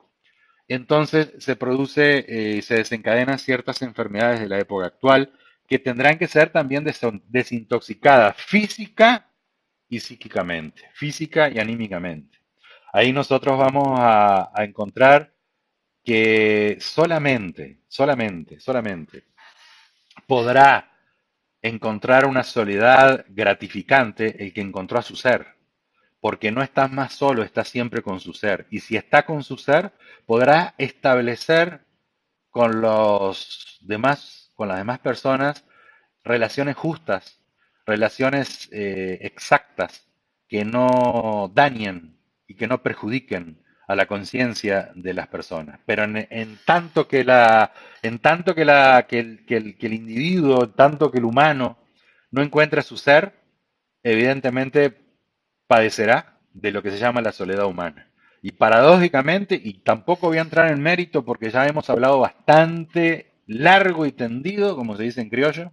entonces se produce y se desencadenan ciertas enfermedades de la época actual que tendrán que ser también desintoxicadas física y psíquicamente, física y anímicamente. Ahí nosotros vamos a encontrar que solamente podrá encontrar una soledad gratificante el que encontró a su ser, porque no estás más solo, estás siempre con su ser. Y si está con su ser, podrá establecer con las demás personas, relaciones justas, relaciones exactas, que no dañen y que no perjudiquen a la conciencia de las personas. Pero en tanto que el individuo, en tanto que el humano no encuentra su ser, evidentemente padecerá de lo que se llama la soledad humana. Y paradójicamente, y tampoco voy a entrar en mérito porque ya hemos hablado bastante largo y tendido, como se dice en criollo,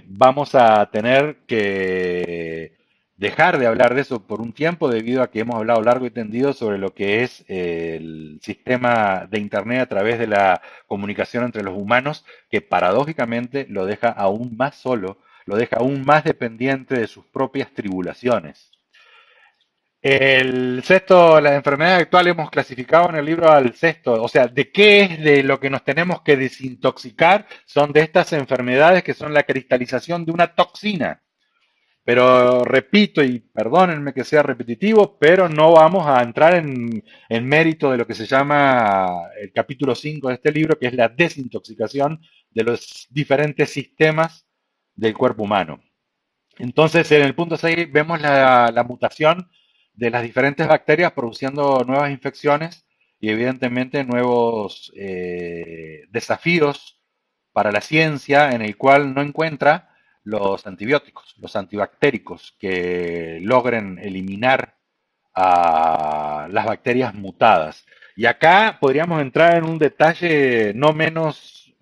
vamos a tener que dejar de hablar de eso por un tiempo debido a que hemos hablado largo y tendido sobre lo que es el sistema de Internet a través de la comunicación entre los humanos, que paradójicamente lo deja aún más solo, lo deja aún más dependiente de sus propias tribulaciones. El sexto, las enfermedades actuales hemos clasificado en el libro al sexto, o sea, de qué es de lo que nos tenemos que desintoxicar, son de estas enfermedades que son la cristalización de una toxina. Pero repito, y perdónenme que sea repetitivo, pero no vamos a entrar en mérito de lo que se llama el capítulo 5 de este libro, que es la desintoxicación de los diferentes sistemas del cuerpo humano. Entonces, en el punto 6 vemos la mutación de las diferentes bacterias produciendo nuevas infecciones y evidentemente nuevos desafíos para la ciencia en el cual no encuentra los antibióticos, los antibactéricos que logren eliminar a las bacterias mutadas. Y acá podríamos entrar en un detalle no menos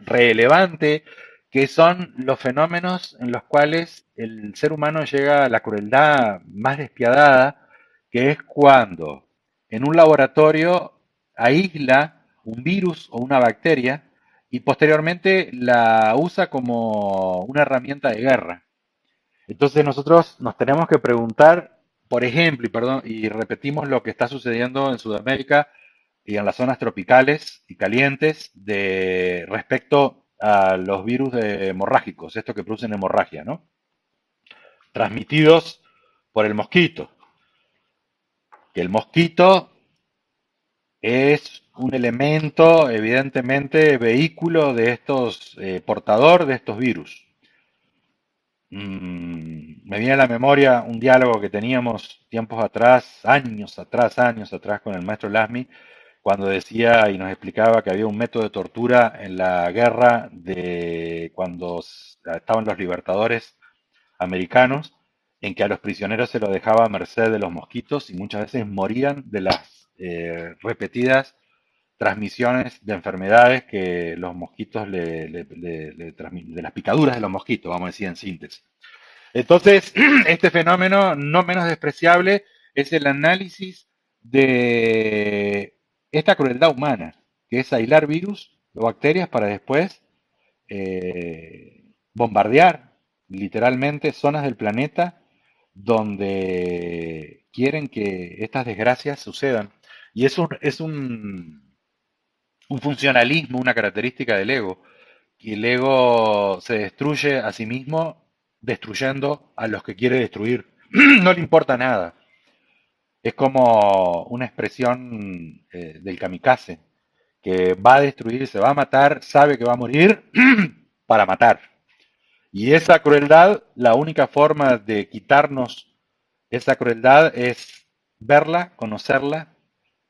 relevante, que son los fenómenos en los cuales el ser humano llega a la crueldad más despiadada, que es cuando en un laboratorio aísla un virus o una bacteria y posteriormente la usa como una herramienta de guerra. Entonces nosotros nos tenemos que preguntar, por ejemplo, y perdón, y repetimos lo que está sucediendo en Sudamérica y en las zonas tropicales y calientes de respecto a los virus hemorrágicos, estos que producen hemorragia, ¿no? Transmitidos por el mosquito. Que el mosquito es un elemento, evidentemente, vehículo de estos, portador de estos virus. Me viene a la memoria un diálogo que teníamos tiempos atrás, años atrás, con el maestro Lasmi, cuando decía y nos explicaba que había un método de tortura en la guerra de cuando estaban los libertadores americanos, en que a los prisioneros se los dejaba a merced de los mosquitos y muchas veces morían de las repetidas transmisiones de enfermedades que los mosquitos de las picaduras de los mosquitos, vamos a decir en síntesis. Entonces, este fenómeno no menos despreciable es el análisis de esta crueldad humana, que es aislar virus o bacterias para después bombardear literalmente zonas del planeta donde quieren que estas desgracias sucedan. Y un funcionalismo, una característica del ego. Y el ego se destruye a sí mismo destruyendo a los que quiere destruir. No le importa nada. Es como una expresión del kamikaze, que va a destruir, se va a matar, sabe que va a morir para matar. Y esa crueldad, la única forma de quitarnos esa crueldad es verla, conocerla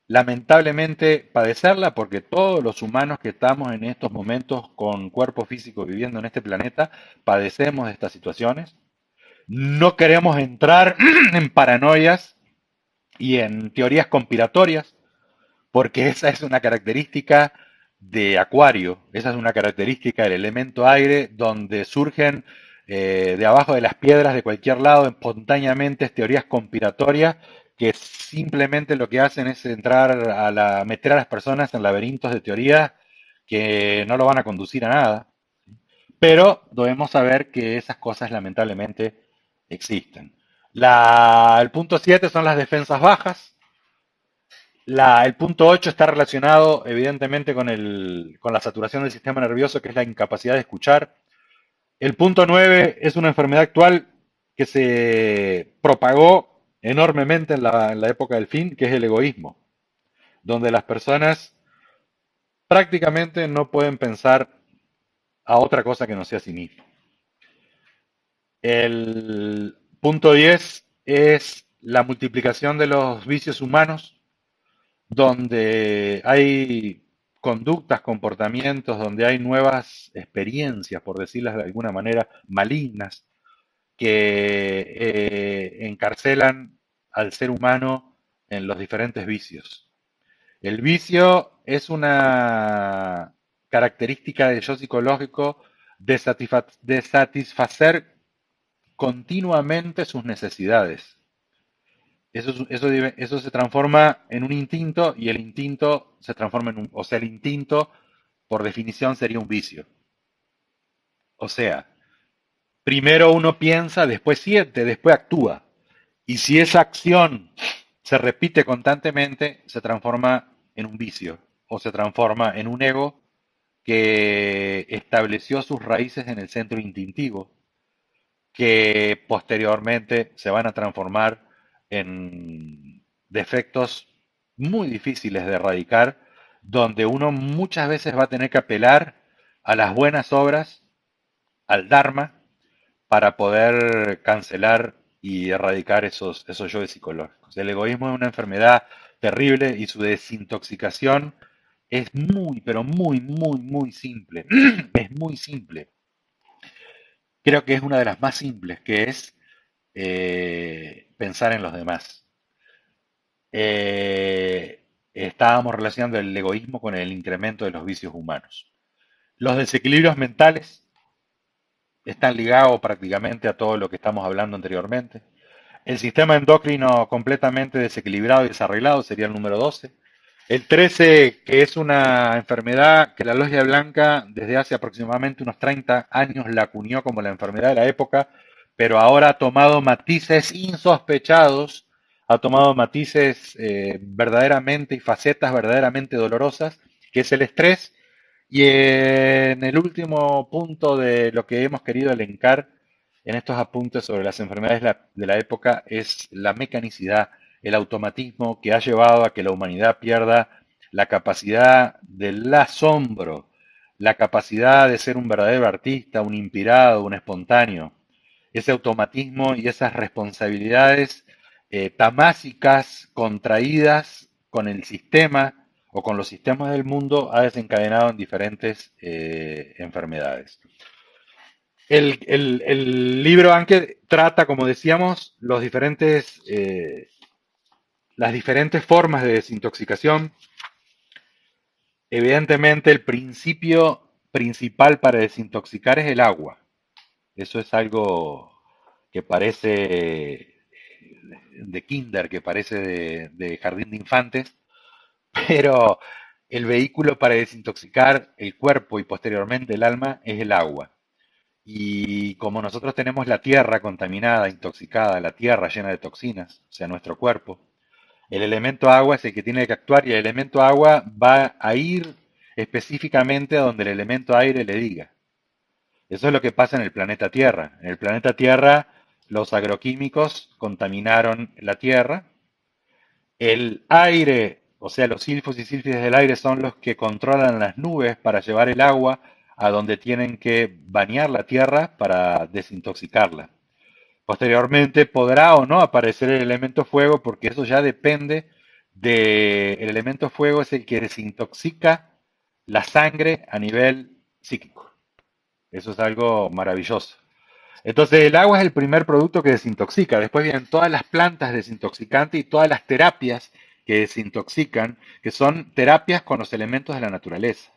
lamentablemente padecerla porque todos los humanos que estamos en estos momentos con cuerpo físico viviendo en este planeta padecemos de estas situaciones. No queremos entrar en paranoias y en teorías conspiratorias porque esa es una característica de Acuario, esa es una característica del elemento aire, donde surgen de abajo de las piedras de cualquier lado espontáneamente teorías conspiratorias que simplemente lo que hacen es entrar meter a las personas en laberintos de teoría que no lo van a conducir a nada. Pero debemos saber que esas cosas lamentablemente existen. El punto 7 son las defensas bajas. El punto 8 está relacionado evidentemente con la saturación del sistema nervioso, que es la incapacidad de escuchar. El punto 9 es una enfermedad actual que se propagó enormemente en la época del fin, que es el egoísmo, donde las personas prácticamente no pueden pensar a otra cosa que no sea a sí mismo. El punto 10 es la multiplicación de los vicios humanos, donde hay conductas, comportamientos, donde hay nuevas experiencias, por decirlas de alguna manera, malignas, que encarcelan al ser humano en los diferentes vicios. El vicio es una característica del yo psicológico de satisfacer continuamente sus necesidades. Eso se transforma en un instinto y el instinto se transforma en o sea, el instinto por definición sería un vicio. O sea, primero uno piensa, después siente, después actúa. Y si esa acción se repite constantemente, se transforma en un vicio o se transforma en un ego que estableció sus raíces en el centro instintivo, que posteriormente se van a transformar en defectos muy difíciles de erradicar, donde uno muchas veces va a tener que apelar a las buenas obras, al Dharma, para poder cancelar y erradicar esos yoes psicológicos. El egoísmo es una enfermedad terrible y su desintoxicación es muy, pero muy, muy, muy simple. Es muy simple. Creo que es una de las más simples, que es pensar en los demás. Estábamos relacionando el egoísmo con el incremento de los vicios humanos. Los desequilibrios mentales están ligados prácticamente a todo lo que estamos hablando anteriormente. El sistema endocrino completamente desequilibrado y desarreglado sería el número 12. El 13, que es una enfermedad que la Logia Blanca desde hace aproximadamente unos 30 años la acuñó como la enfermedad de la época, pero ahora ha tomado matices insospechados, ha tomado matices verdaderamente y facetas verdaderamente dolorosas, que es el estrés. Y en el último punto de lo que hemos querido elencar en estos apuntes sobre las enfermedades de la época es la mecanicidad, el automatismo que ha llevado a que la humanidad pierda la capacidad del asombro, la capacidad de ser un verdadero artista, un inspirado, un espontáneo. Ese automatismo y esas responsabilidades tamásicas, contraídas con el sistema o con los sistemas del mundo, ha desencadenado en diferentes enfermedades. El libro Anke trata, como decíamos, las diferentes formas de desintoxicación. Evidentemente, el principio principal para desintoxicar es el agua. Eso es algo que parece de kinder, que parece de jardín de infantes, pero el vehículo para desintoxicar el cuerpo y posteriormente el alma es el agua. Y como nosotros tenemos la tierra contaminada, intoxicada, la tierra llena de toxinas, o sea, nuestro cuerpo, el elemento agua es el que tiene que actuar y el elemento agua va a ir específicamente a donde el elemento aire le diga. Eso es lo que pasa en el planeta Tierra. En el planeta Tierra los agroquímicos contaminaron la Tierra. El aire, o sea, los silfos y sílfides del aire son los que controlan las nubes para llevar el agua a donde tienen que bañar la tierra para desintoxicarla. Posteriormente podrá o no aparecer el elemento fuego porque eso ya depende del elemento fuego es el que desintoxica la sangre a nivel psíquico. Eso es algo maravilloso. Entonces el agua es el primer producto que desintoxica. Después vienen todas las plantas desintoxicantes y todas las terapias que desintoxican, que son terapias con los elementos de la naturaleza.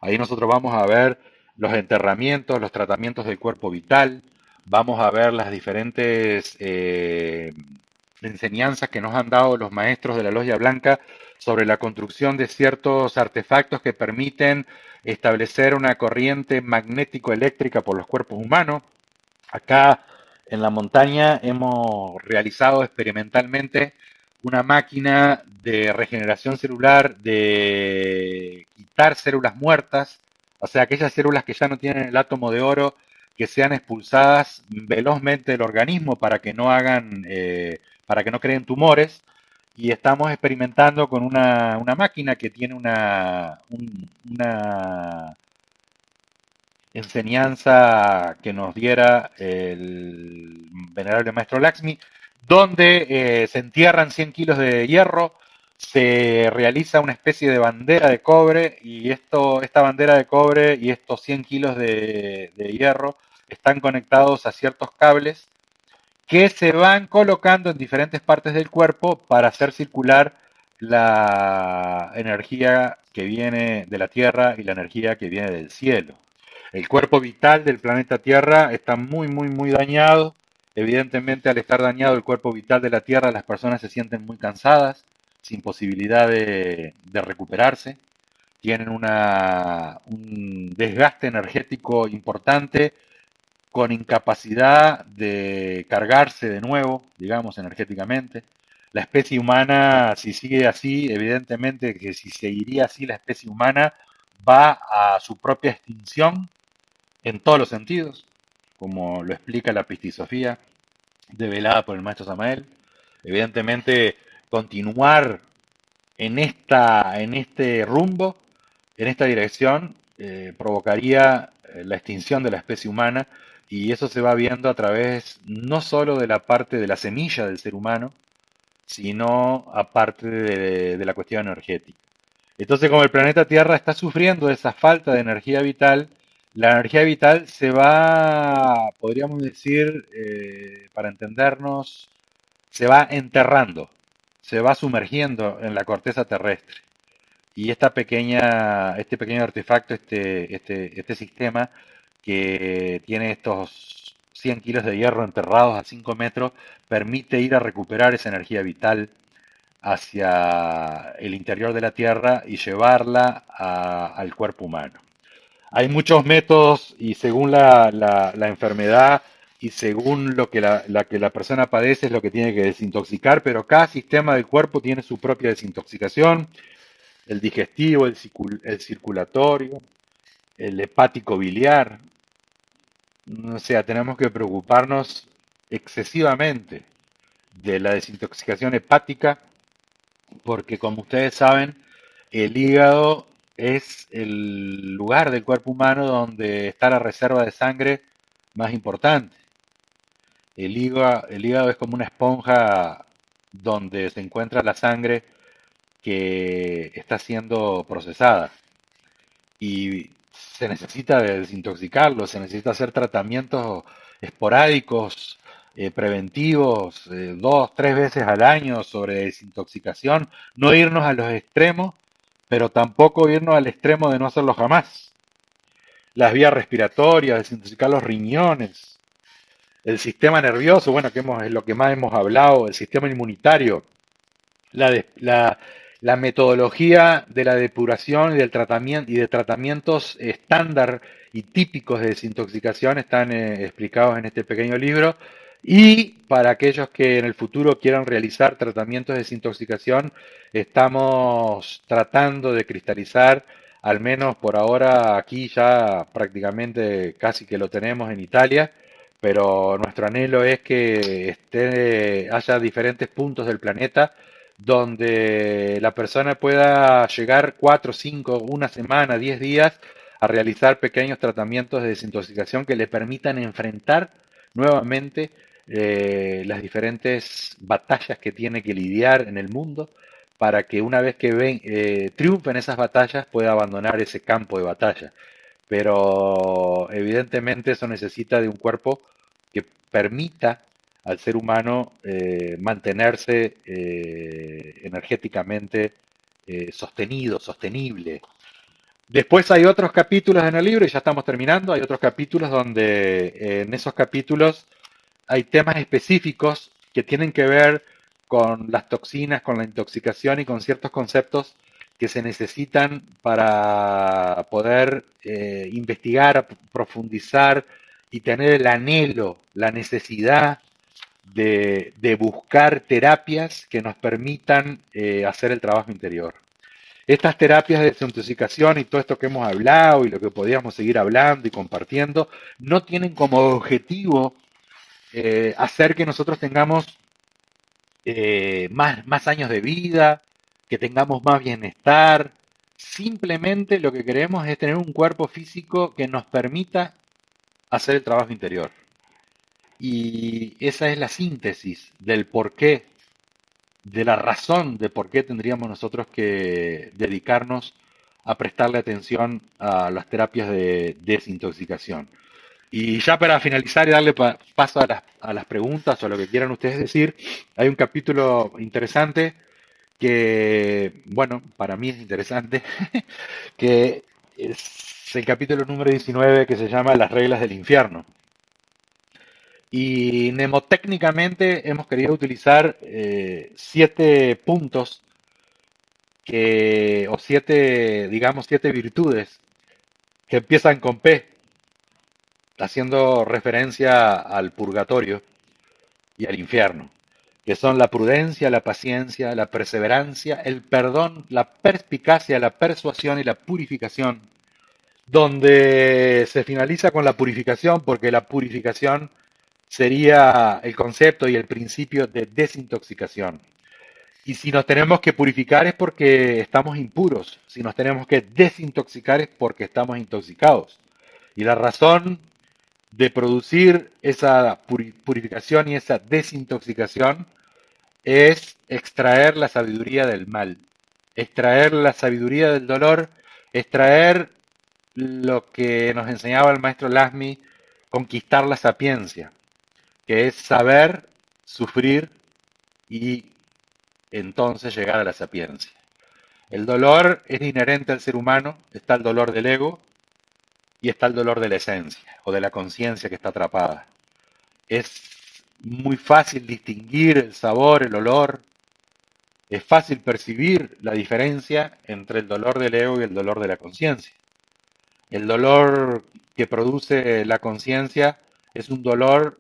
Ahí nosotros vamos a ver los enterramientos, los tratamientos del cuerpo vital, vamos a ver las diferentes enseñanzas que nos han dado los maestros de la Logia Blanca sobre la construcción de ciertos artefactos que permiten establecer una corriente magnético-eléctrica por los cuerpos humanos. Acá en la montaña hemos realizado experimentalmente una máquina de regeneración celular, de quitar células muertas, o sea, aquellas células que ya no tienen el átomo de oro, que sean expulsadas velozmente del organismo para que no hagan, para que no creen tumores. Y estamos experimentando con una máquina que tiene una enseñanza que nos diera el venerable maestro Laxmi, donde se entierran 100 kilos de hierro, se realiza una especie de bandera de cobre y esta bandera de cobre y estos 100 kilos de hierro están conectados a ciertos cables que se van colocando en diferentes partes del cuerpo para hacer circular la energía que viene de la Tierra y la energía que viene del cielo. El cuerpo vital del planeta Tierra está muy, muy, muy dañado. Evidentemente, al estar dañado el cuerpo vital de la Tierra, las personas se sienten muy cansadas, sin posibilidad de recuperarse. Tienen un desgaste energético importante, con incapacidad de cargarse de nuevo, digamos, energéticamente. La especie humana, si sigue así, evidentemente que si seguiría así, la especie humana va a su propia extinción en todos los sentidos, como lo explica la pistisofía develada por el maestro Samael. Evidentemente, continuar en este rumbo, en esta dirección, provocaría la extinción de la especie humana, y eso se va viendo a través no solo de la parte de la semilla del ser humano, sino aparte de la cuestión energética. Entonces, como el planeta Tierra está sufriendo esa falta de energía vital, la energía vital se va, podríamos decir, para entendernos, se va enterrando, se va sumergiendo en la corteza terrestre. Y este pequeño artefacto, este sistema que tiene estos 100 kilos de hierro enterrados a 5 metros, permite ir a recuperar esa energía vital hacia el interior de la Tierra y llevarla al cuerpo humano. Hay muchos métodos y según la enfermedad y según lo que que la persona padece es lo que tiene que desintoxicar, pero cada sistema del cuerpo tiene su propia desintoxicación: el digestivo, el circulatorio, el hepático biliar. O sea, tenemos que preocuparnos excesivamente de la desintoxicación hepática porque, como ustedes saben, el hígado es el lugar del cuerpo humano donde está la reserva de sangre más importante. El hígado es como una esponja donde se encuentra la sangre que está siendo procesada y se necesita desintoxicarlo, se necesita hacer tratamientos esporádicos, preventivos, 2, 3 veces al año sobre desintoxicación, no irnos a los extremos, pero tampoco irnos al extremo de no hacerlo jamás. Las vías respiratorias, desintoxicar los riñones, el sistema nervioso, bueno, es lo que más hemos hablado, el sistema inmunitario, la, la metodología de la depuración y del tratamiento y de tratamientos estándar y típicos de desintoxicación están explicados en este pequeño libro. Y para aquellos que en el futuro quieran realizar tratamientos de desintoxicación, estamos tratando de cristalizar, al menos por ahora aquí ya prácticamente casi que lo tenemos en Italia, pero nuestro anhelo es que haya diferentes puntos del planeta donde la persona pueda llegar 4, 5, una semana, 10 días a realizar pequeños tratamientos de desintoxicación que le permitan enfrentar nuevamente las diferentes batallas que tiene que lidiar en el mundo para que una vez que triunfe en esas batallas pueda abandonar ese campo de batalla. Pero evidentemente eso necesita de un cuerpo que permita al ser humano mantenerse energéticamente sostenido, sostenible. Después hay otros capítulos en el libro, y ya estamos terminando, hay otros capítulos donde en esos capítulos hay temas específicos que tienen que ver con las toxinas, con la intoxicación y con ciertos conceptos que se necesitan para poder investigar, profundizar y tener el anhelo, la necesidad de buscar terapias que nos permitan hacer el trabajo interior. Estas terapias de desintoxicación y todo esto que hemos hablado y lo que podríamos seguir hablando y compartiendo, no tienen como objetivo hacer que nosotros tengamos más años de vida, que tengamos más bienestar. Simplemente lo que queremos es tener un cuerpo físico que nos permita hacer el trabajo interior. Y esa es la síntesis del porqué, de la razón de por qué tendríamos nosotros que dedicarnos a prestarle atención a las terapias de desintoxicación. Y ya para finalizar y darle paso a las preguntas o a lo que quieran ustedes decir, hay un capítulo interesante que, bueno, para mí es interesante, que es el capítulo número 19 que se llama Las reglas del infierno. Y mnemotécnicamente hemos querido utilizar 7 puntos o digamos, 7 virtudes que empiezan con P, haciendo referencia al purgatorio y al infierno, que son la prudencia, la paciencia, la perseverancia, el perdón, la perspicacia, la persuasión y la purificación, donde se finaliza con la purificación, porque la purificación sería el concepto y el principio de desintoxicación. Y si nos tenemos que purificar es porque estamos impuros, si nos tenemos que desintoxicar es porque estamos intoxicados. Y la razón de producir esa purificación y esa desintoxicación es extraer la sabiduría del mal, extraer la sabiduría del dolor, extraer lo que nos enseñaba el maestro Lasmi, conquistar la sapiencia, que es saber, sufrir y entonces llegar a la sapiencia. El dolor es inherente al ser humano, está el dolor del ego y está el dolor de la esencia o de la conciencia que está atrapada. Es muy fácil distinguir el sabor, el olor, es fácil percibir la diferencia entre el dolor del ego y el dolor de la conciencia. El dolor que produce la conciencia es un dolor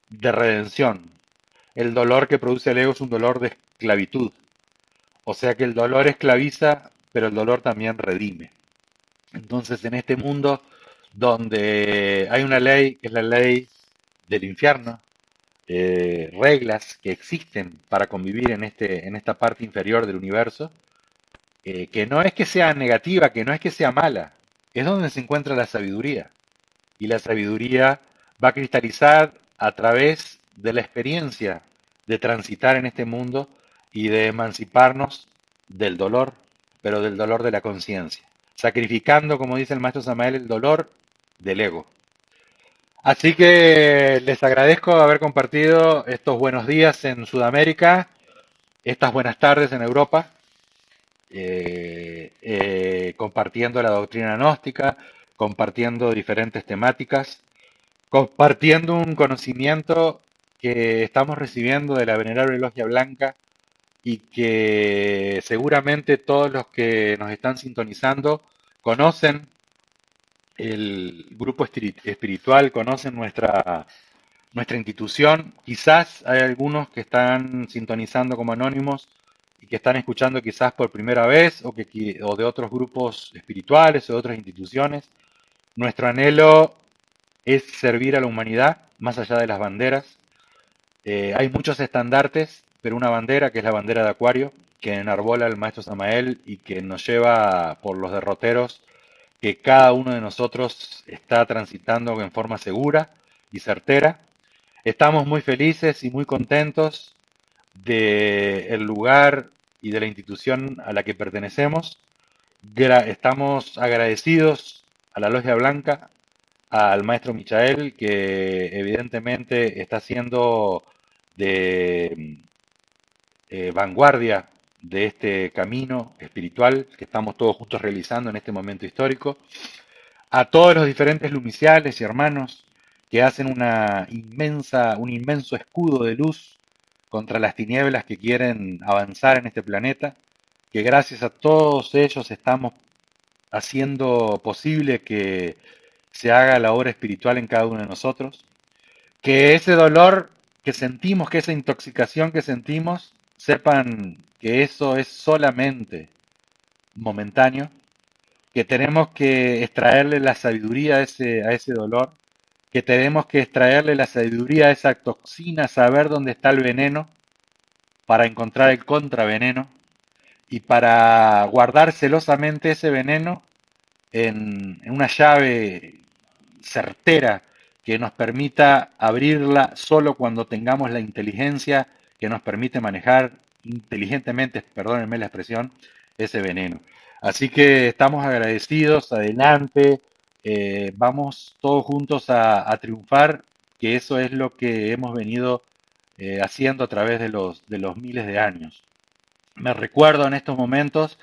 de redención. El dolor que produce el ego es un dolor de esclavitud. O sea que el dolor esclaviza, pero el dolor también redime. Entonces, en este mundo donde hay una ley, que es la ley del infierno, reglas que existen para convivir en esta parte inferior del universo, que no es que sea negativa, que no es que sea mala, es donde se encuentra la sabiduría. Y la sabiduría va a cristalizar a través de la experiencia de transitar en este mundo y de emanciparnos del dolor, pero del dolor de la conciencia, sacrificando, como dice el maestro Samael, el dolor del ego. Así que les agradezco haber compartido estos buenos días en Sudamérica, estas buenas tardes en Europa, compartiendo la doctrina gnóstica, compartiendo diferentes temáticas, compartiendo un conocimiento que estamos recibiendo de la Venerable Logia Blanca y que seguramente todos los que nos están sintonizando conocen el grupo espiritual, conocen nuestra institución. Quizás hay algunos que están sintonizando como anónimos y que están escuchando quizás por primera vez o de otros grupos espirituales o de otras instituciones. Nuestro anhelo es servir a la humanidad más allá de las banderas. Hay muchos estandartes, pero una bandera, que es la bandera de Acuario, que enarbola el maestro Samael y que nos lleva por los derroteros que cada uno de nosotros está transitando en forma segura y certera. Estamos muy felices y muy contentos del lugar y de la institución a la que pertenecemos. Estamos agradecidos a la Logia Blanca, al maestro Michael, que evidentemente está haciendo de vanguardia de este camino espiritual que estamos todos juntos realizando en este momento histórico, a todos los diferentes lumiciales y hermanos que hacen un inmenso escudo de luz contra las tinieblas que quieren avanzar en este planeta, que gracias a todos ellos estamos haciendo posible que se haga la obra espiritual en cada uno de nosotros, que ese dolor que sentimos, que esa intoxicación que sentimos, sepan que eso es solamente momentáneo, que tenemos que extraerle la sabiduría a ese dolor, que tenemos que extraerle la sabiduría a esa toxina, saber dónde está el veneno para encontrar el contraveneno y para guardar celosamente ese veneno en una llave certera que nos permita abrirla solo cuando tengamos la inteligencia que nos permite manejar inteligentemente, perdónenme la expresión, ese veneno. Así que estamos agradecidos, adelante, vamos todos juntos a triunfar, que eso es lo que hemos venido haciendo a través de los miles de años. Me recuerdo en estos momentos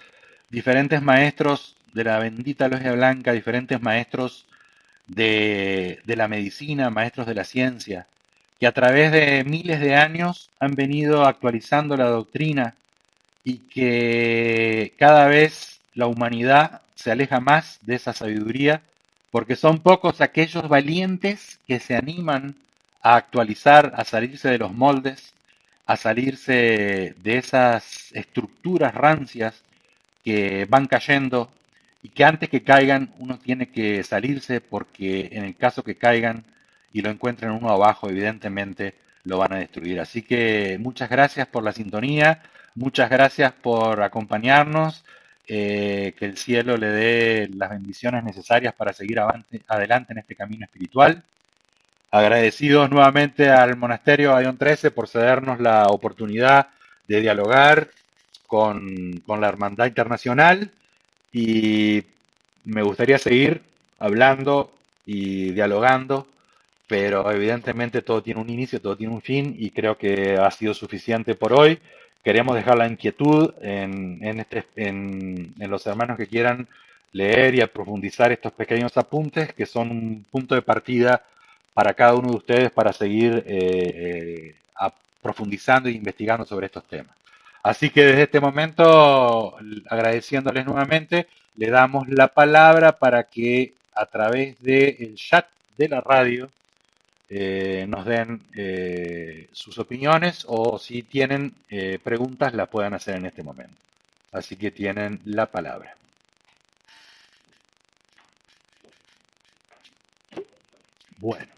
diferentes maestros de la bendita Logia Blanca, diferentes maestros de la medicina, maestros de la ciencia, que a través de miles de años han venido actualizando la doctrina y que cada vez la humanidad se aleja más de esa sabiduría, porque son pocos aquellos valientes que se animan a actualizar, a salirse de los moldes, a salirse de esas estructuras rancias que van cayendo y que antes que caigan uno tiene que salirse porque en el caso que caigan y lo encuentren uno abajo, evidentemente lo van a destruir. Así que muchas gracias por la sintonía, muchas gracias por acompañarnos, que el cielo le dé las bendiciones necesarias para seguir adelante en este camino espiritual. Agradecidos nuevamente al Monasterio Ayón 13 por cedernos la oportunidad de dialogar con la Hermandad Internacional y me gustaría seguir hablando y dialogando, pero evidentemente todo tiene un inicio, todo tiene un fin y creo que ha sido suficiente por hoy. Queremos dejar la inquietud en los hermanos que quieran leer y profundizar estos pequeños apuntes que son un punto de partida para cada uno de ustedes para seguir profundizando e investigando sobre estos temas. Así que desde este momento, agradeciéndoles nuevamente, le damos la palabra para que a través del chat de la radio nos den sus opiniones o si tienen preguntas las puedan hacer en este momento. Así que tienen la palabra. Bueno,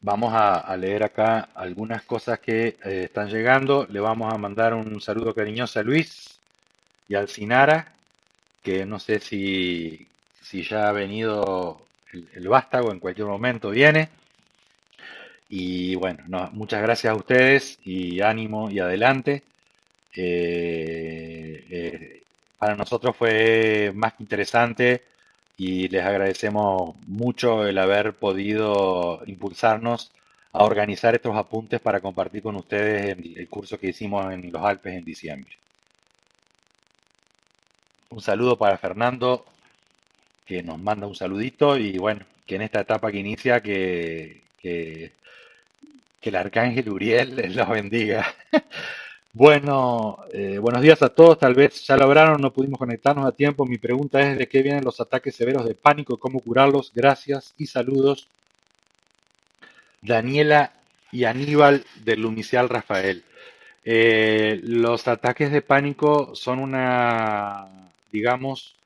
vamos a leer acá algunas cosas que están llegando. Le vamos a mandar un saludo cariñoso a Luis y al Sinara, que no sé si ya ha venido el vástago, en cualquier momento viene. Y bueno, no, muchas gracias a ustedes y ánimo y adelante. Para nosotros fue más que interesante y les agradecemos mucho el haber podido impulsarnos a organizar estos apuntes para compartir con ustedes el curso que hicimos en los Alpes en diciembre. Un saludo para Fernando, que nos manda un saludito y bueno, que en esta etapa que inicia, que el arcángel Uriel los bendiga. Bueno, buenos días a todos. Tal vez ya lo hablaron, no pudimos conectarnos a tiempo. Mi pregunta es de qué vienen los ataques severos de pánico, cómo curarlos. Gracias y saludos. Daniela y Aníbal del Lumicial Rafael. Los ataques de pánico son digamos,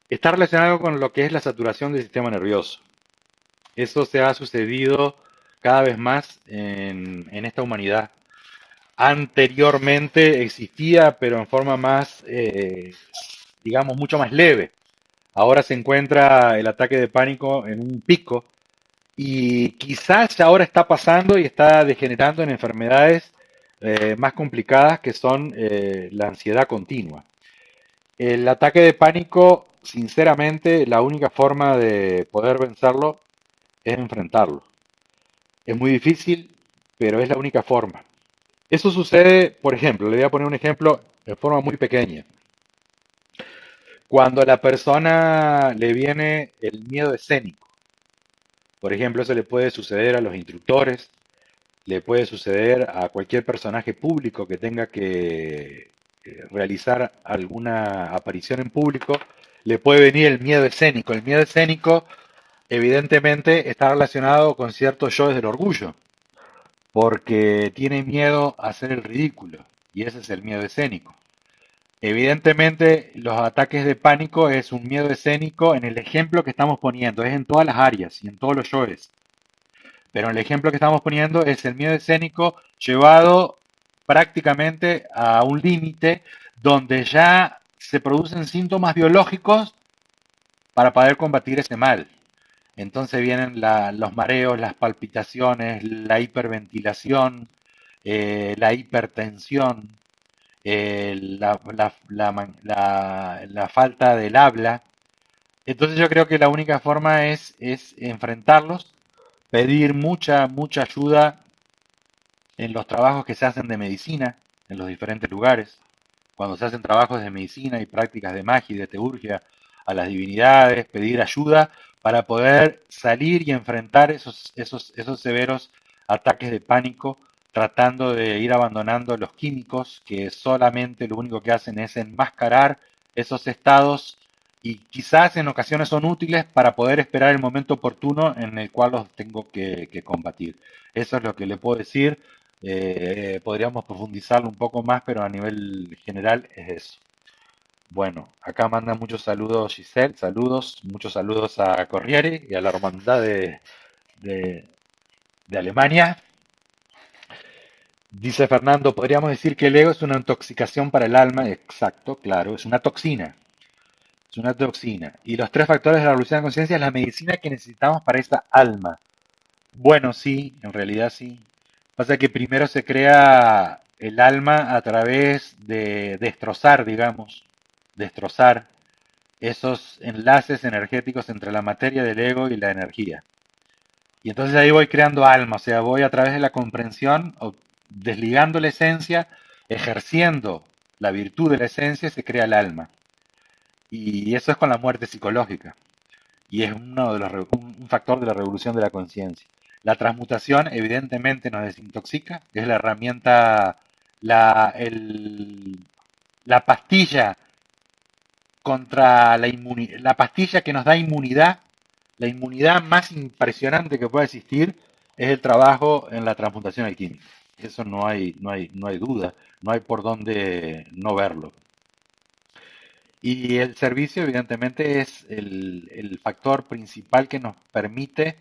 está relacionado con lo que es la saturación del sistema nervioso. Eso se ha sucedido cada vez más en esta humanidad. Anteriormente existía, pero en forma más, digamos, mucho más leve. Ahora se encuentra el ataque de pánico en un pico Y quizás ahora está pasando y está degenerando en enfermedades más complicadas que son la ansiedad continua. El ataque de pánico, sinceramente, la única forma de poder vencerlo es enfrentarlo. Es muy difícil, pero es la única forma. Eso sucede, por ejemplo, le voy a poner un ejemplo de forma muy pequeña. Cuando a la persona le viene el miedo escénico, por ejemplo, eso le puede suceder a los instructores, le puede suceder a cualquier personaje público que tenga que realizar alguna aparición en público, le puede venir el miedo escénico. El miedo escénico evidentemente está relacionado con ciertos yoes del orgullo, porque tiene miedo a hacer el ridículo, y ese es el miedo escénico. Evidentemente, los ataques de pánico es un miedo escénico en el ejemplo que estamos poniendo, es en todas las áreas y en todos los yoes. Pero el ejemplo que estamos poniendo es el miedo escénico llevado prácticamente a un límite donde ya se producen síntomas biológicos para poder combatir ese mal. Entonces vienen los mareos, las palpitaciones, la hiperventilación, la hipertensión, la falta del habla. Entonces yo creo que la única forma es enfrentarlos, pedir mucha ayuda en los trabajos que se hacen de medicina en los diferentes lugares, cuando se hacen trabajos de medicina y prácticas de magia y de teurgia a las divinidades, pedir ayuda para poder salir y enfrentar esos severos ataques de pánico, tratando de ir abandonando los químicos que solamente lo único que hacen es enmascarar esos estados y quizás en ocasiones son útiles para poder esperar el momento oportuno en el cual los tengo que combatir. Eso es lo que le puedo decir. Podríamos profundizarlo un poco más, pero a nivel general es eso. Bueno, acá manda muchos saludos Giselle, saludos, muchos saludos a Corriere y a la hermandad de, de Alemania. Dice Fernando, podríamos decir que el ego es una intoxicación para el alma. Exacto, claro, es una toxina. Es una toxina. Y los tres factores de la revolución de conciencia es la medicina que necesitamos para esa alma. Bueno, sí, en realidad sí. Pasa que primero se crea el alma a través de destrozar, digamos, destrozar esos enlaces energéticos entre la materia del ego y la energía. Y entonces ahí voy creando alma, o sea, voy a través de la comprensión, o desligando la esencia, ejerciendo la virtud de la esencia, se crea el alma. Y eso es con la muerte psicológica. Y es uno de un factor de la revolución de la conciencia. La transmutación evidentemente nos desintoxica, es la herramienta, la pastilla contra la pastilla que nos da inmunidad, la inmunidad más impresionante que puede existir es el trabajo en la transmutación alquímica. Eso no hay duda, no hay por dónde no verlo. Y el servicio, evidentemente, es el factor principal que nos permite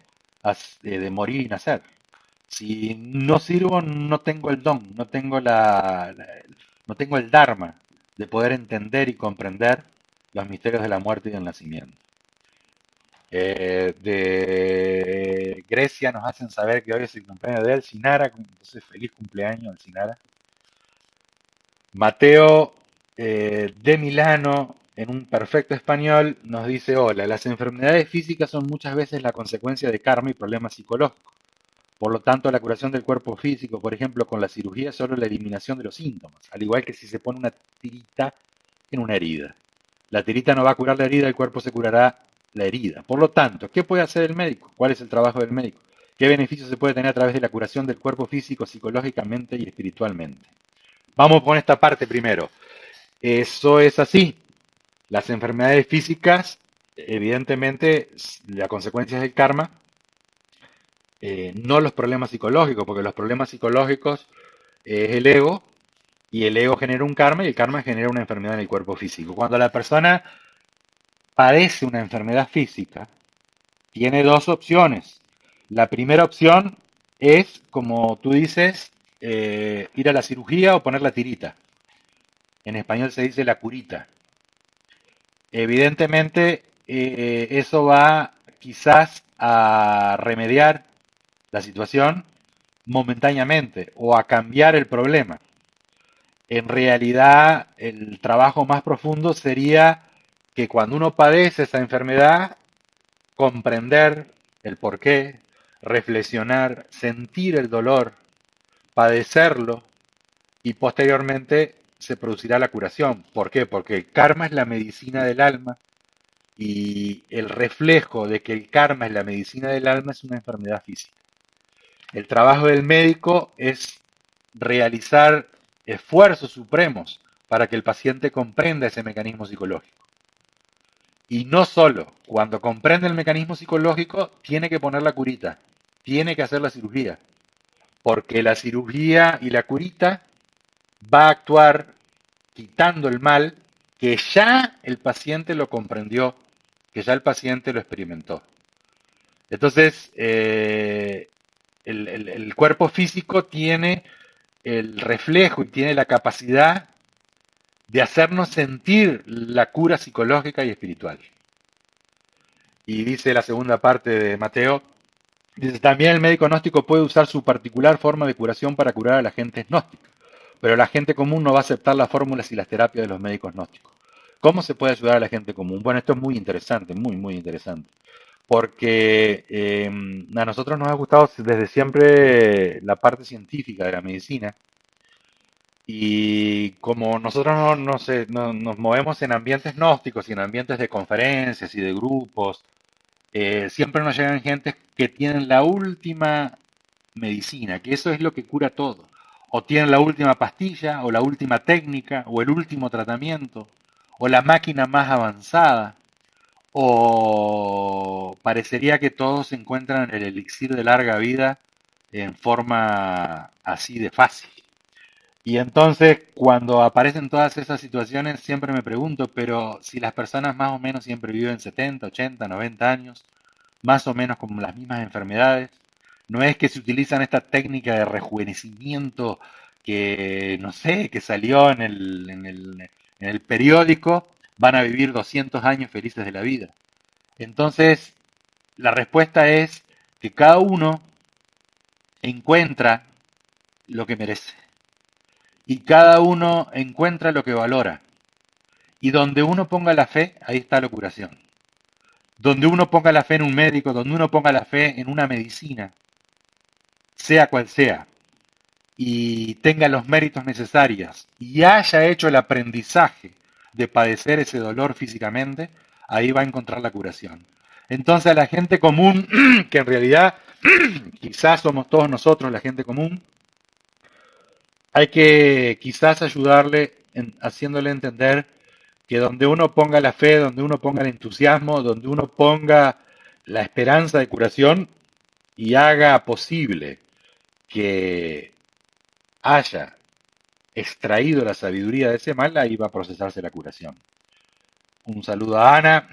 de morir y nacer. Si no sirvo, no tengo el don, no tengo el dharma de poder entender y comprender los misterios de la muerte y del nacimiento. De Grecia nos hacen saber que hoy es el cumpleaños de Elsinara, entonces feliz cumpleaños Elsinara. Mateo de Milano, en un perfecto español, nos dice, hola, las enfermedades físicas son muchas veces la consecuencia de karma y problemas psicológicos. Por lo tanto, la curación del cuerpo físico, por ejemplo, con la cirugía, es solo la eliminación de los síntomas, al igual que si se pone una tirita en una herida. La tirita no va a curar la herida, el cuerpo se curará la herida. Por lo tanto, ¿qué puede hacer el médico? ¿Cuál es el trabajo del médico? ¿Qué beneficios se puede tener a través de la curación del cuerpo físico, psicológicamente y espiritualmente? Vamos con esta parte primero. Eso es así. Las enfermedades físicas, evidentemente, la consecuencia es el karma, no los problemas psicológicos, porque los problemas psicológicos es el ego, y el ego genera un karma, y el karma genera una enfermedad en el cuerpo físico. Cuando la persona padece una enfermedad física, tiene dos opciones. La primera opción es, como tú dices, ir a la cirugía o poner la tirita. En español se dice la curita. Evidentemente, eso va quizás a remediar la situación momentáneamente o a cambiar el problema. En realidad, el trabajo más profundo sería que cuando uno padece esa enfermedad, comprender el porqué, reflexionar, sentir el dolor, padecerlo y posteriormente se producirá la curación. ¿Por qué? Porque el karma es la medicina del alma y el reflejo de que el karma es la medicina del alma es una enfermedad física. El trabajo del médico es realizar esfuerzos supremos para que el paciente comprenda ese mecanismo psicológico. Y no solo, cuando comprende el mecanismo psicológico, tiene que poner la curita, tiene que hacer la cirugía, porque la cirugía y la curita va a actuar quitando el mal que ya el paciente lo comprendió, que ya el paciente lo experimentó. Entonces, el cuerpo físico tiene el reflejo y tiene la capacidad de hacernos sentir la cura psicológica y espiritual. Y dice la segunda parte de Mateo, dice, también el médico gnóstico puede usar su particular forma de curación para curar a la gente gnóstica, pero la gente común no va a aceptar las fórmulas y las terapias de los médicos gnósticos. ¿Cómo se puede ayudar a la gente común? Bueno, esto es muy interesante, muy, muy interesante. Porque a nosotros nos ha gustado desde siempre la parte científica de la medicina y como nosotros nos movemos en ambientes gnósticos y en ambientes de conferencias y de grupos, siempre nos llegan gente que tienen la última medicina, que eso es lo que cura todo. O tienen la última pastilla, o la última técnica, o el último tratamiento, o la máquina más avanzada, o parecería que todos encuentran el elixir de larga vida en forma así de fácil. Y entonces, cuando aparecen todas esas situaciones, siempre me pregunto, pero si las personas más o menos siempre viven 70, 80, 90 años, más o menos con las mismas enfermedades, no es que se utilizan esta técnica de rejuvenecimiento que, no sé, que salió en el periódico, van a vivir 200 años felices de la vida. Entonces, la respuesta es que cada uno encuentra lo que merece y cada uno encuentra lo que valora. Y donde uno ponga la fe, ahí está la curación. Donde uno ponga la fe en un médico, donde uno ponga la fe en una medicina, sea cual sea, y tenga los méritos necesarios y haya hecho el aprendizaje de padecer ese dolor físicamente, ahí va a encontrar la curación. Entonces a la gente común, que en realidad quizás somos todos nosotros la gente común, hay que quizás ayudarle haciéndole entender que donde uno ponga la fe, donde uno ponga el entusiasmo, donde uno ponga la esperanza de curación y haga posible que haya extraído la sabiduría de ese mal, ahí va a procesarse la curación. Un saludo a Ana,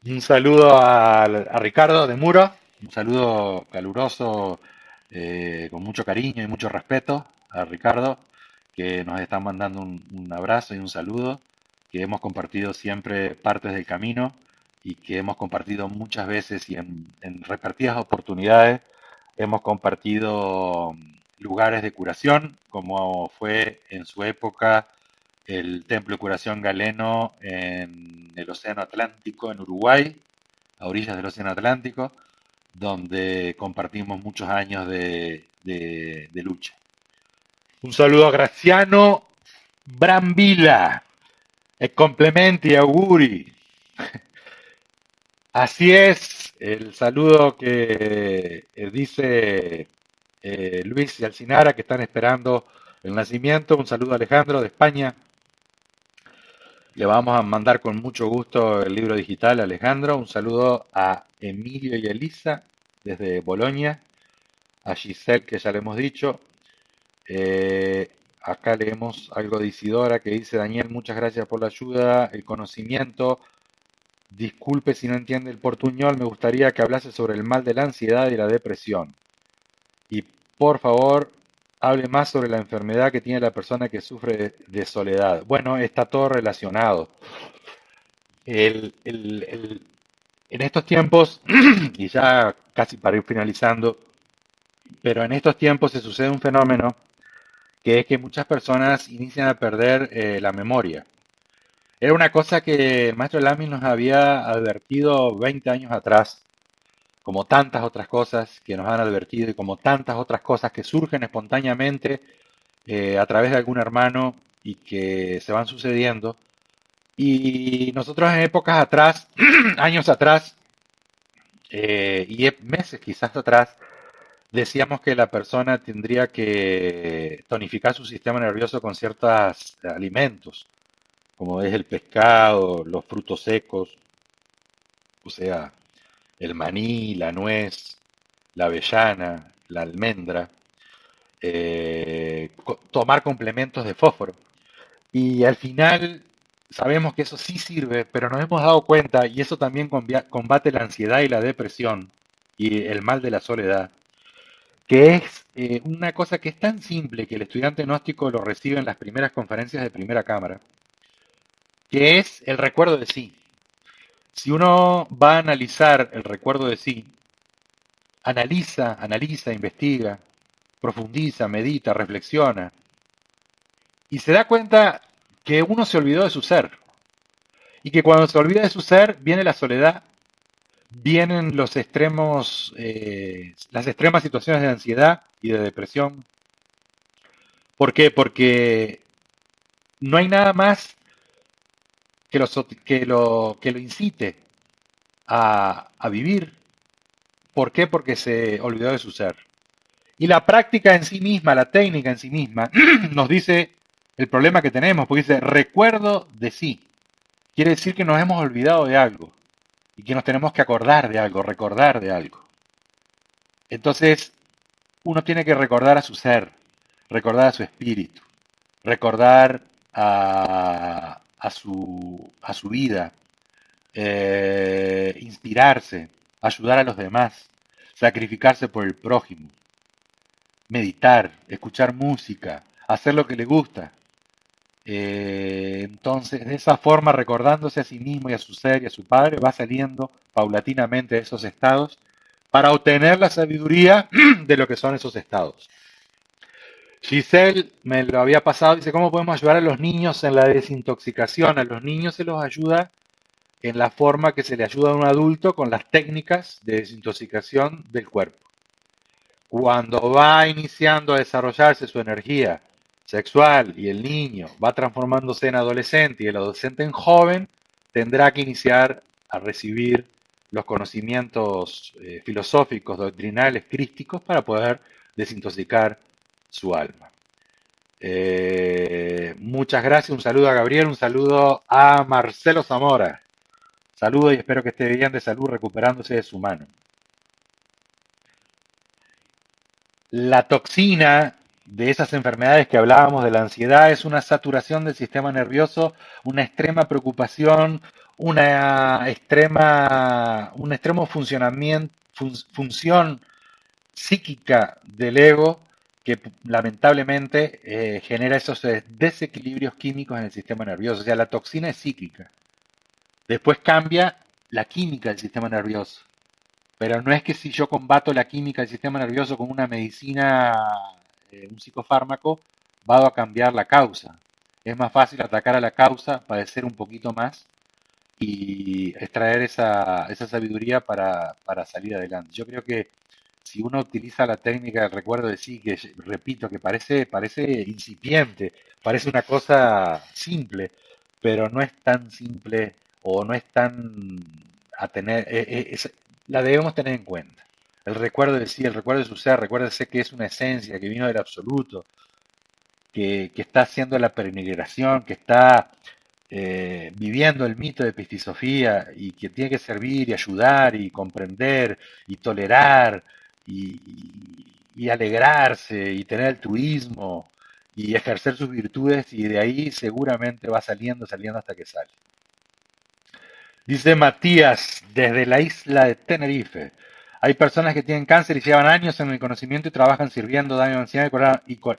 un saludo a Ricardo de Muro, un saludo caluroso, con mucho cariño y mucho respeto a Ricardo, que nos está mandando un abrazo y un saludo, que hemos compartido siempre partes del camino y que hemos compartido muchas veces y en repetidas oportunidades hemos compartido lugares de curación, como fue en su época el Templo de Curación Galeno en el Océano Atlántico, en Uruguay, a orillas del Océano Atlántico, donde compartimos muchos años de lucha. Un saludo a Graciano Brambilla, e complementi auguri. Así es, el saludo que dice Luis y Alcinara, que están esperando el nacimiento. Un saludo a Alejandro de España. Le vamos a mandar con mucho gusto el libro digital a Alejandro. Un saludo a Emilio y Elisa desde Bolonia. A Giselle, que ya le hemos dicho. Acá leemos algo de Isidora que dice: Daniel, muchas gracias por la ayuda, el conocimiento. Disculpe si no entiende el portuñol, me gustaría que hablase sobre el mal de la ansiedad y la depresión. Y por favor, hable más sobre la enfermedad que tiene la persona que sufre de soledad. Bueno, está todo relacionado. El, el- el- En estos tiempos, y ya casi para ir finalizando, pero en estos tiempos se sucede un fenómeno que es que muchas personas inician a perder la memoria. Era una cosa que el maestro Lamy nos había advertido 20 años atrás, como tantas otras cosas que nos han advertido y como tantas otras cosas que surgen espontáneamente a través de algún hermano y que se van sucediendo. Y nosotros en épocas atrás, años atrás, y meses quizás atrás, decíamos que la persona tendría que tonificar su sistema nervioso con ciertos alimentos, como es el pescado, los frutos secos, o sea, el maní, la nuez, la avellana, la almendra, tomar complementos de fósforo. Y al final sabemos que eso sí sirve, pero nos hemos dado cuenta, y eso también combate la ansiedad y la depresión y el mal de la soledad, que es una cosa que es tan simple que el estudiante gnóstico lo recibe en las primeras conferencias de primera cámara, que es el recuerdo de sí. Si uno va a analizar el recuerdo de sí, analiza, investiga, profundiza, medita, reflexiona, y se da cuenta que uno se olvidó de su ser, y que cuando se olvida de su ser viene la soledad, vienen los extremos, las extremas situaciones de ansiedad y de depresión. ¿Por qué? Porque no hay nada más que lo incite a vivir. ¿Por qué? Porque se olvidó de su ser. Y la práctica en sí misma, la técnica en sí misma, nos dice el problema que tenemos, porque dice recuerdo de sí. Quiere decir que nos hemos olvidado de algo y que nos tenemos que acordar de algo, recordar de algo. Entonces, uno tiene que recordar a su ser, recordar a su espíritu, recordar a su vida, inspirarse, ayudar a los demás, sacrificarse por el prójimo, meditar, escuchar música, hacer lo que le gusta. Entonces, de esa forma, recordándose a sí mismo y a su ser y a su padre, va saliendo paulatinamente de esos estados para obtener la sabiduría de lo que son esos estados. Giselle me lo había pasado, dice, ¿cómo podemos ayudar a los niños en la desintoxicación? A los niños se los ayuda en la forma que se le ayuda a un adulto con las técnicas de desintoxicación del cuerpo. Cuando va iniciando a desarrollarse su energía sexual y el niño va transformándose en adolescente y el adolescente en joven, tendrá que iniciar a recibir los conocimientos filosóficos, doctrinales, crísticos para poder desintoxicar su alma. Muchas gracias, un saludo a Gabriel, un saludo a Marcelo Zamora. Saludo y espero que esté bien de salud recuperándose de su mano. La toxina de esas enfermedades que hablábamos de la ansiedad es una saturación del sistema nervioso, una extrema preocupación, un extremo funcionamiento, función psíquica del ego que lamentablemente genera esos desequilibrios químicos en el sistema nervioso. O sea, la toxina es cíclica. Después cambia la química del sistema nervioso. Pero no es que si yo combato la química del sistema nervioso con una medicina, un psicofármaco, va a cambiar la causa. Es más fácil atacar a la causa, padecer un poquito más y extraer esa sabiduría para salir adelante. Yo creo que si uno utiliza la técnica del recuerdo de sí, que repito, que parece incipiente, parece una cosa simple, pero no es tan simple o no es tan a tener, la debemos tener en cuenta. El recuerdo de sí, el recuerdo de su ser, recuérdese que es una esencia que vino del absoluto, que está haciendo la peregrinación, que está viviendo el mito de Pistisofía y que tiene que servir y ayudar y comprender y tolerar y alegrarse y tener altruismo y ejercer sus virtudes y de ahí seguramente va saliendo hasta que sale. Dice Matías desde la isla de Tenerife. Hay personas que tienen cáncer y llevan años en el conocimiento y trabajan sirviendo, dando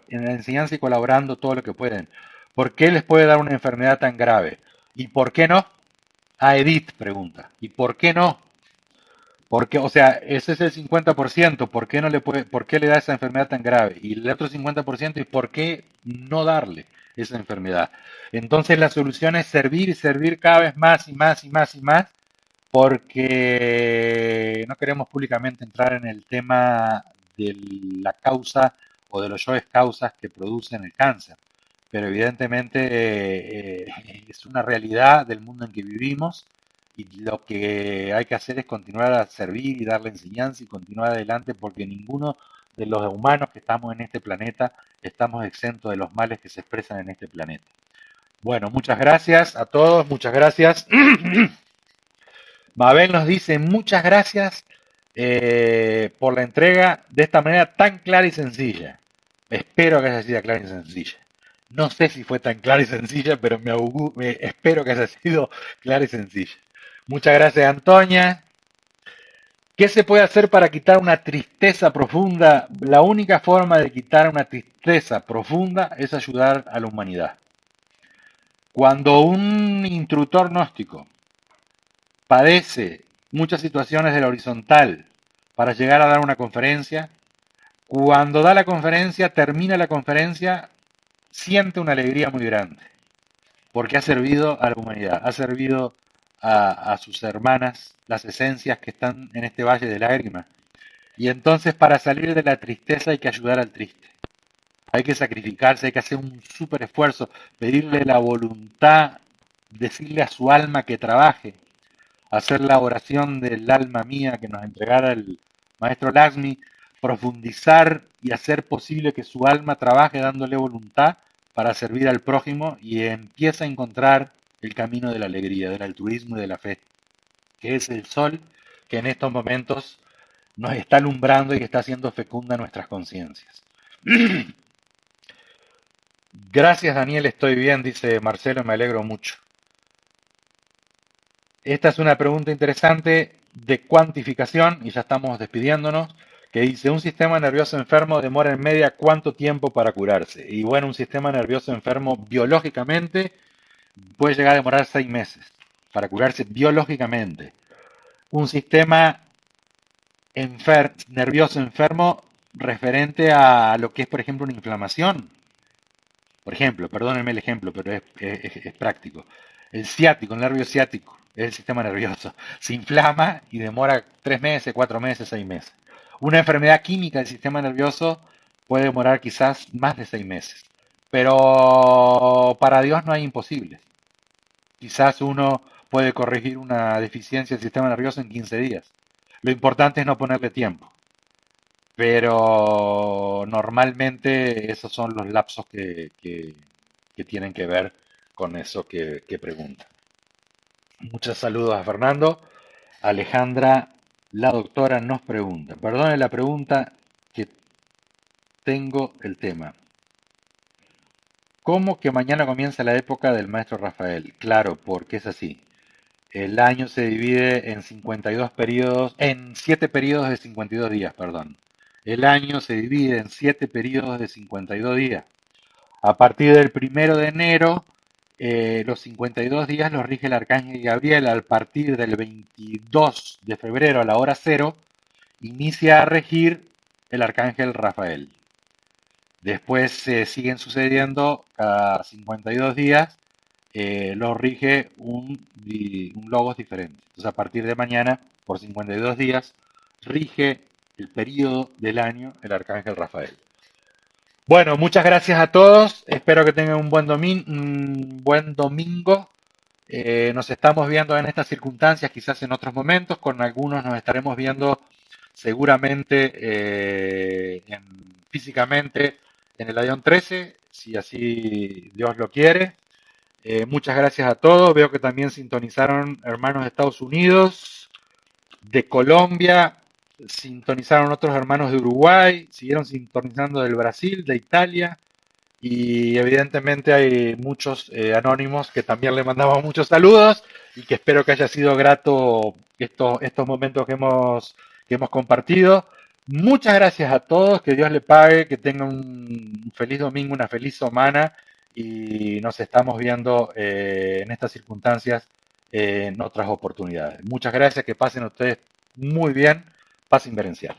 en la enseñanza y colaborando todo lo que pueden. ¿Por qué les puede dar una enfermedad tan grave? ¿Y por qué no? A Edith pregunta. ¿Y por qué no? Porque, o sea, ese es el 50%, ¿por qué no le puede, por qué le da esa enfermedad tan grave? Y el otro 50%, ¿y por qué no darle esa enfermedad? Entonces la solución es servir y servir cada vez más y más y más y más, porque no queremos públicamente entrar en el tema de la causa o de los yoes causas que producen el cáncer. Pero evidentemente es una realidad del mundo en que vivimos y lo que hay que hacer es continuar a servir y darle enseñanza y continuar adelante porque ninguno de los humanos que estamos en este planeta estamos exentos de los males que se expresan en este planeta. Bueno, muchas gracias a todos, muchas gracias. Mabel nos dice muchas gracias por la entrega de esta manera tan clara y sencilla. Espero que haya sido clara y sencilla. No sé si fue tan clara y sencilla, pero espero que haya sido clara y sencilla. Muchas gracias, Antonia. ¿Qué se puede hacer para quitar una tristeza profunda? La única forma de quitar una tristeza profunda es ayudar a la humanidad. Cuando un instructor gnóstico padece muchas situaciones de la horizontal para llegar a dar una conferencia, cuando da la conferencia, termina la conferencia, siente una alegría muy grande, porque ha servido a la humanidad, ha servido a sus hermanas, las esencias que están en este valle de lágrimas. Y entonces para salir de la tristeza hay que ayudar al triste. Hay que sacrificarse, hay que hacer un súper esfuerzo, pedirle la voluntad, decirle a su alma que trabaje, hacer la oración del alma mía que nos entregara el maestro Laxmi, profundizar y hacer posible que su alma trabaje dándole voluntad para servir al prójimo y empieza a encontrar el camino de la alegría, del altruismo y de la fe, que es el sol que en estos momentos nos está alumbrando y está haciendo fecunda nuestras conciencias. Gracias Daniel, estoy bien, dice Marcelo, me alegro mucho. Esta es una pregunta interesante de cuantificación, y ya estamos despidiéndonos, que dice, un sistema nervioso enfermo demora en media cuánto tiempo para curarse. Y bueno, un sistema nervioso enfermo biológicamente puede llegar a demorar 6 meses para curarse biológicamente. Un sistema nervioso enfermo referente a lo que es, por ejemplo, una inflamación. Por ejemplo, perdónenme el ejemplo, pero es práctico. El ciático, el nervio ciático, es el sistema nervioso. Se inflama y demora 3 meses, 4 meses, 6 meses. Una enfermedad química del sistema nervioso puede demorar quizás más de 6 meses. Pero para Dios no hay imposibles. Quizás uno puede corregir una deficiencia del sistema nervioso en 15 días. Lo importante es no ponerle tiempo. Pero normalmente esos son los lapsos que tienen que ver con eso que pregunta. Muchos saludos a Fernando. Alejandra, la doctora, nos pregunta. Perdone la pregunta que tengo el tema. ¿Cómo que mañana comienza la época del maestro Rafael? Claro, porque es así. El año se divide en 52 periodos, en 7 periodos de 52 días, perdón. El año se divide en 7 periodos de 52 días. A partir del 1 de enero, los 52 días los rige el arcángel Gabriel. A partir del 22 de febrero a la hora cero, inicia a regir el arcángel Rafael. Después se siguen sucediendo cada 52 días, los rige un logos diferente. Entonces, a partir de mañana, por 52 días, rige el periodo del año el arcángel Rafael. Bueno, muchas gracias a todos. Espero que tengan un buen domingo. Nos estamos viendo en estas circunstancias, quizás en otros momentos. Con algunos nos estaremos viendo seguramente físicamente en el Ion 13, si así Dios lo quiere. Muchas gracias a todos. Veo que también sintonizaron hermanos de Estados Unidos, de Colombia, sintonizaron otros hermanos de Uruguay, siguieron sintonizando del Brasil, de Italia, y evidentemente hay muchos anónimos que también le mandamos muchos saludos y que espero que haya sido grato estos momentos que hemos compartido. Muchas gracias a todos, que Dios le pague, que tengan un feliz domingo, una feliz semana y nos estamos viendo en estas circunstancias en otras oportunidades. Muchas gracias, que pasen ustedes muy bien, paz inverencial.